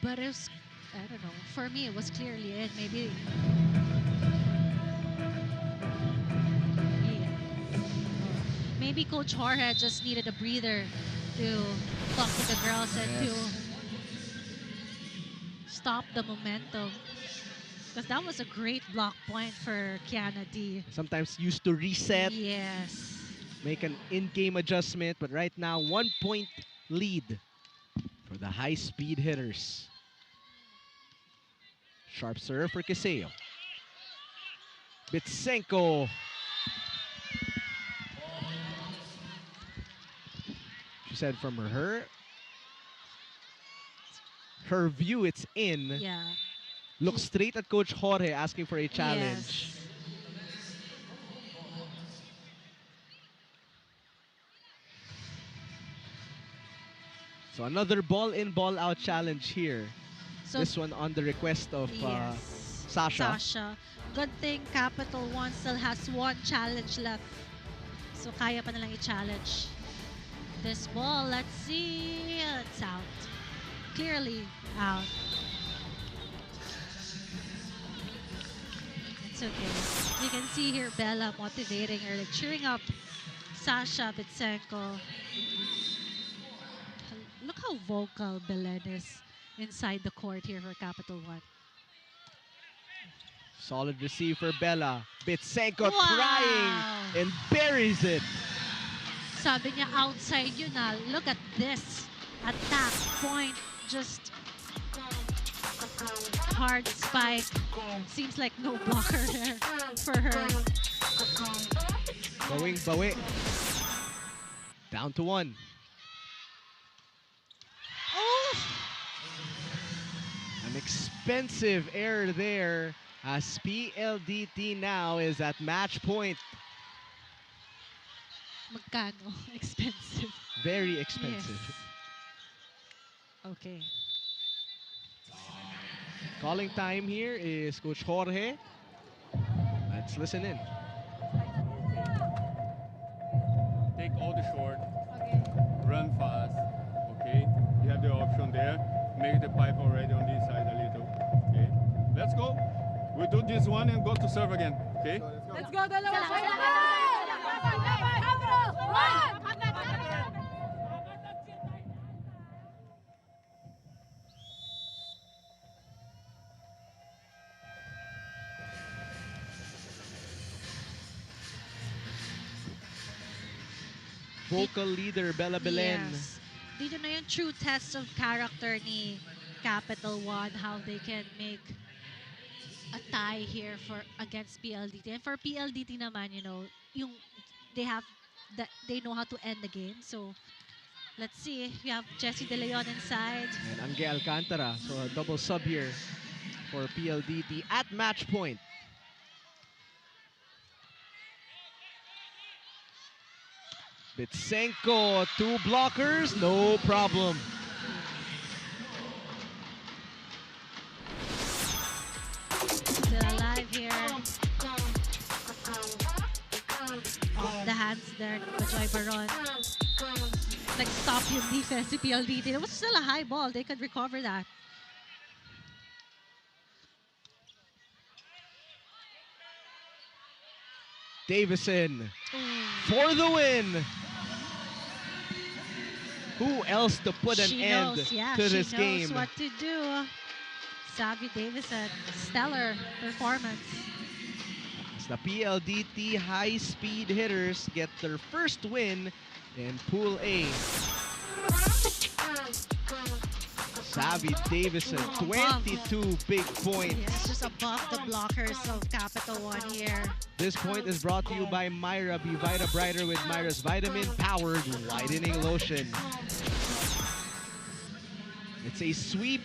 Speaker 3: But it was, I don't know, for me it was clearly in. Maybe maybe Coach Jorge just needed a breather to talk to the girls and to stop the momentum. Because that was a great block point for Kiana D.
Speaker 2: Sometimes used to reset.
Speaker 3: Yes.
Speaker 2: Make an in-game adjustment. But right now, 1-point lead for the high-speed hitters. Sharp serve for Kiseo. Bitsenko. She said from her view, it's in.
Speaker 3: Yeah.
Speaker 2: Look straight at Coach Jorge asking for a challenge.
Speaker 3: Yes.
Speaker 2: So another ball-in, ball-out challenge here.
Speaker 3: So
Speaker 2: this one on the request of Sasha.
Speaker 3: Good thing Capital One still has one challenge left. So kaya pa nalang i-challenge. This ball, let's see. It's out. Clearly out. It's okay. You can see here Bella motivating her, like cheering up Sasha Bitsenko. Look how vocal Belen is inside the court here for Capital One.
Speaker 2: Solid receive for Bella. Bitsenko trying and buries it.
Speaker 3: Sabi niya outside yun na. Look at this attack point. Just hard spike. Seems like no blocker there for her.
Speaker 2: Bawing bawi. Down to 1.
Speaker 3: Oh!
Speaker 2: An expensive error there as PLDT now is at match point.
Speaker 3: Magkano? Expensive.
Speaker 2: Very expensive.
Speaker 3: Yes. Okay.
Speaker 2: Calling time here is Coach Jorge. Let's listen in.
Speaker 5: take all the short, run fast, okay? You have the option there. Make the pipe already on this side a little, okay? Let's go. We'll do this one and go to serve again, okay?
Speaker 4: Let's go, dalawa!
Speaker 2: Vocal leader, Bella Belen.
Speaker 3: Yes. Dito na yung true test of character ni Capital One, how they can make a tie here for against PLDT. And for PLDT naman, you know, they know how to end the game. So let's see. We have Jessie De Leon inside.
Speaker 2: And Angge Alcantara. So a double sub here for PLDT at match point. Bitsenko, 2 blockers, no problem.
Speaker 3: Still alive here. Off the hands there, Joy Baron. Like stop yung defense si PLDT. It was still a high ball. They could recover that.
Speaker 2: Davison for the win. Who else to put an end to this game?
Speaker 3: She knows what to do. Savvy Davison, stellar performance.
Speaker 2: As the PLDT high-speed hitters get their first win in Pool A. Savvy Davison, 22 big points.
Speaker 3: Yes, just above the blockers of Capital One here.
Speaker 2: This point is brought to you by Myra. Be Vita Brighter with Myra's vitamin-powered whitening lotion. It's a sweep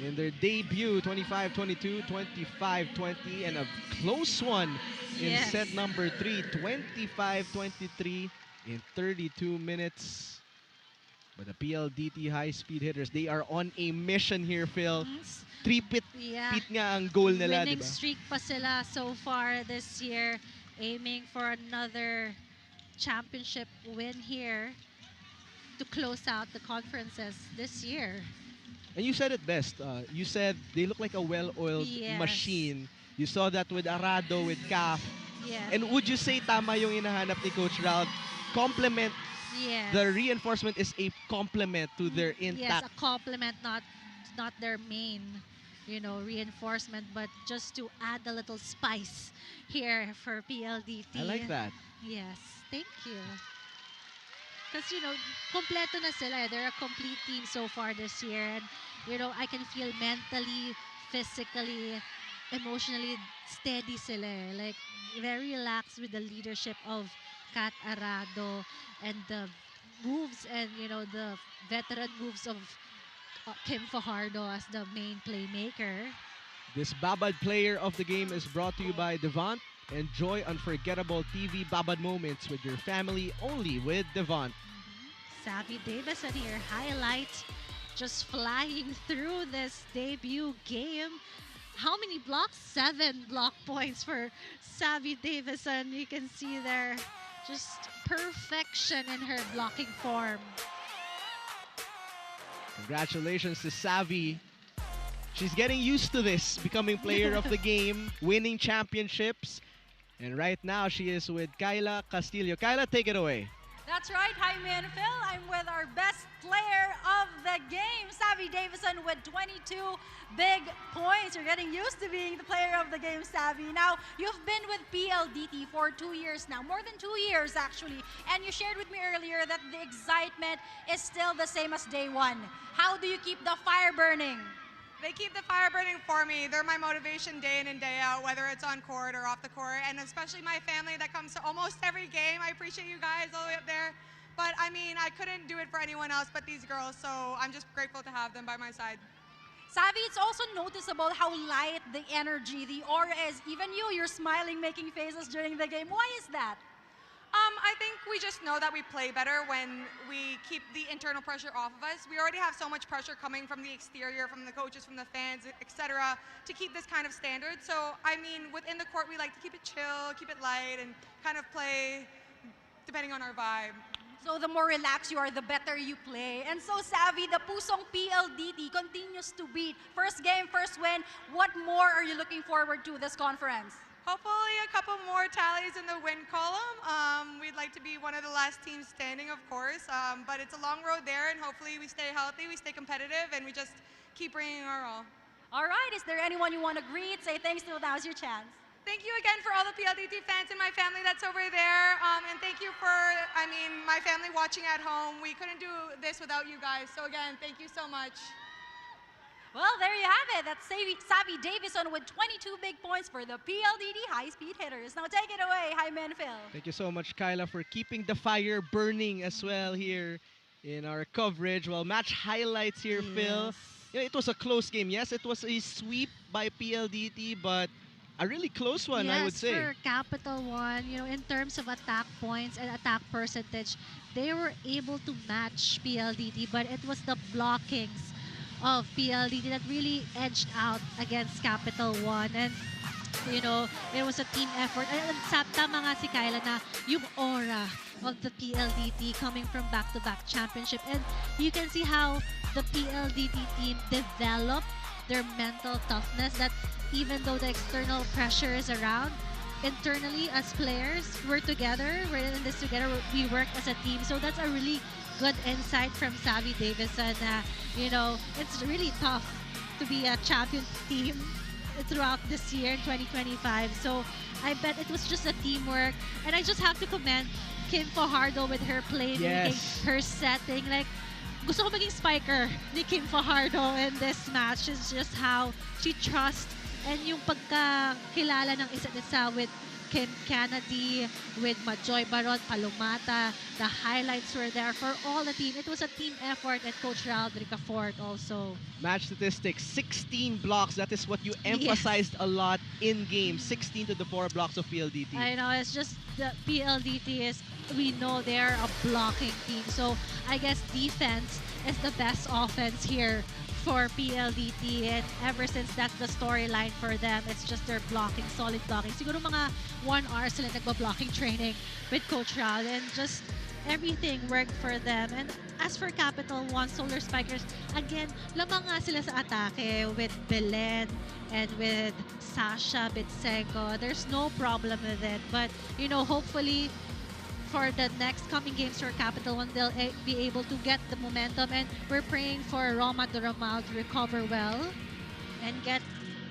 Speaker 2: in their debut, 25-22, 25-20, and a close one in set number 3, 25-23 in 32 minutes. But the PLDT high-speed hitters, they are on a mission here, Phil. Three-pit nga ang goal nila,
Speaker 3: Winning
Speaker 2: diba?
Speaker 3: streak pa sila so far this year, aiming for another championship win here to close out the conferences this year.
Speaker 2: And you said it best. You said they look like a well-oiled machine. You saw that with Arado, with CAF.
Speaker 3: Yes.
Speaker 2: And would you say tama yung hinahanap ni Coach Raul? Complement.
Speaker 3: Yes.
Speaker 2: The reinforcement is a complement to their intact.
Speaker 3: Yes, a complement, not their main, you know, reinforcement, but just to add a little spice here for PLDT.
Speaker 2: I like that.
Speaker 3: Yes, thank you. Because, you know, kompleto na sila. They're a complete team so far this year. And, you know, I can feel mentally, physically, emotionally steady sila. Like, very relaxed with the leadership of Kat Arado and the moves and, you know, the veteran moves of Kim Fajardo as the main playmaker.
Speaker 2: This Babad player of the game is brought to you by Devant. Enjoy unforgettable TV Babad moments with your family only with Devant.
Speaker 3: Savvy Davison here, highlight, just flying through this debut game. How many blocks? 7 block points for Savvy Davison. You can see there, just perfection in her blocking form.
Speaker 2: Congratulations to Savvy. She's getting used to this, becoming player of the game, winning championships. And right now, she is with Kyla Castillo. Kyla, take it away.
Speaker 8: That's right, Jaime and Phil. I'm with our best player of the game, Savvy Davison, with 22 big points. You're getting used to being the player of the game, Savvy. Now, you've been with PLDT for 2 years now, more than 2 years actually. And you shared with me earlier that the excitement is still the same as day one. How do you keep the fire burning?
Speaker 13: They keep the fire burning for me. They're my motivation day in and day out, whether it's on court or off the court, and especially my family that comes to almost every game. I appreciate you guys all the way up there. But I mean, I couldn't do it for anyone else but these girls, so I'm just grateful to have them by my side.
Speaker 8: Savvy, it's also noticeable how light the energy, the aura is. Even you're smiling, making faces during the game. Why is that?
Speaker 13: I think we just know that we play better when we keep the internal pressure off of us. We already have so much pressure coming from the exterior, from the coaches, from the fans, etc., to keep this kind of standard. So, I mean, within the court, we like to keep it chill, keep it light, and kind of play depending on our vibe.
Speaker 8: So the more relaxed you are, the better you play. And so Savvy, the pusong PLDT continues to beat. First game, first win. What more are you looking forward to this conference?
Speaker 13: Hopefully a couple more tallies in the win column. We'd like to be one of the last teams standing, of course, but it's a long road there, and hopefully we stay healthy, we stay competitive, and we just keep bringing our all.
Speaker 8: All right, is there anyone you want to greet? Say thanks to, now's your chance.
Speaker 13: Thank you again for all the PLDT fans and my family that's over there, and thank you for, my family watching at home. We couldn't do this without you guys, so again, thank you so much.
Speaker 8: Well, there you have it. That's Savvy Davison with 22 big points for the PLDT high-speed hitters. Now take it away, Jaime and Phil.
Speaker 2: Thank you so much, Kyla, for keeping the fire burning as well here in our coverage. Well, match highlights here, Phil. Yeah, it was a close game. Yes, it was a sweep by PLDT, but a really close one, I would say.
Speaker 3: Yes, for Capital1, in terms of attack points and attack percentage, they were able to match PLDT, but it was the blockings of PLDT that really edged out against Capital1. And, it was a team effort. And tama nga si Kyla na yung aura of the PLDT coming from back-to-back championship. And you can see how the PLDT team developed their mental toughness, that even though the external pressure is around, internally as players, we're together, we're in this together, we work as a team. So that's a really good insight from Savvy Davison. It's really tough to be a champion team throughout this year in 2025. So I bet it was just a teamwork. And I just have to commend Kim Fajardo with her playmaking, her setting. Like, gusto ko maging spiker ni Kim Fajardo in this match. It's just how she trusts and yung pagkakilala ng isa't isa with Kim Kennedy, with Majoy Baron, Palomata. The highlights were there for all the team. It was a team effort, and Coach Raul Fort also.
Speaker 2: Match statistics, 16 blocks. That is what you emphasized a lot in game. 16 to the 4 blocks of PLDT.
Speaker 3: I know, it's just the PLDT is, we know they're a blocking team. So I guess defense is the best offense here for PLDT, and ever since that's the storyline for them, it's just their blocking, solid blocking. Siguro mga 1 hour sila nagba-blocking training with Coach Raul, and just everything worked for them. And as for Capital1 Solar Spikers, again, lamang nga sila sa atake with Belen and with Sasha Bitsenko. There's no problem with it, but hopefully for the next coming games for Capital1, they'll be able to get the momentum, and we're praying for Roma Duramal to recover well and get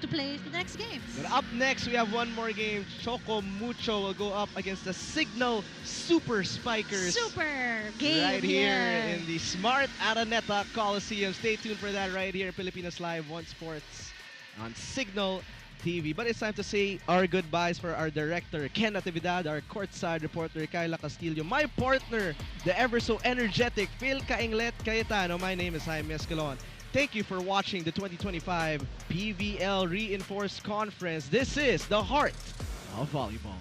Speaker 3: to play the next games.
Speaker 2: But up next, we have one more game. Choco Mucho will go up against the Signal Super Spikers.
Speaker 3: Super game
Speaker 2: right here in the Smart Araneta Coliseum. Stay tuned for that right here, Pilipinas Live, One Sports on Signal TV. But it's time to say our goodbyes for our director, Ken Natividad, our courtside reporter, Kyla Castillo, my partner, the ever so energetic Phil Kainglet Cayetano. My name is Jaime Escalon. Thank you for watching the 2025 PVL Reinforced Conference. This is the heart of volleyball.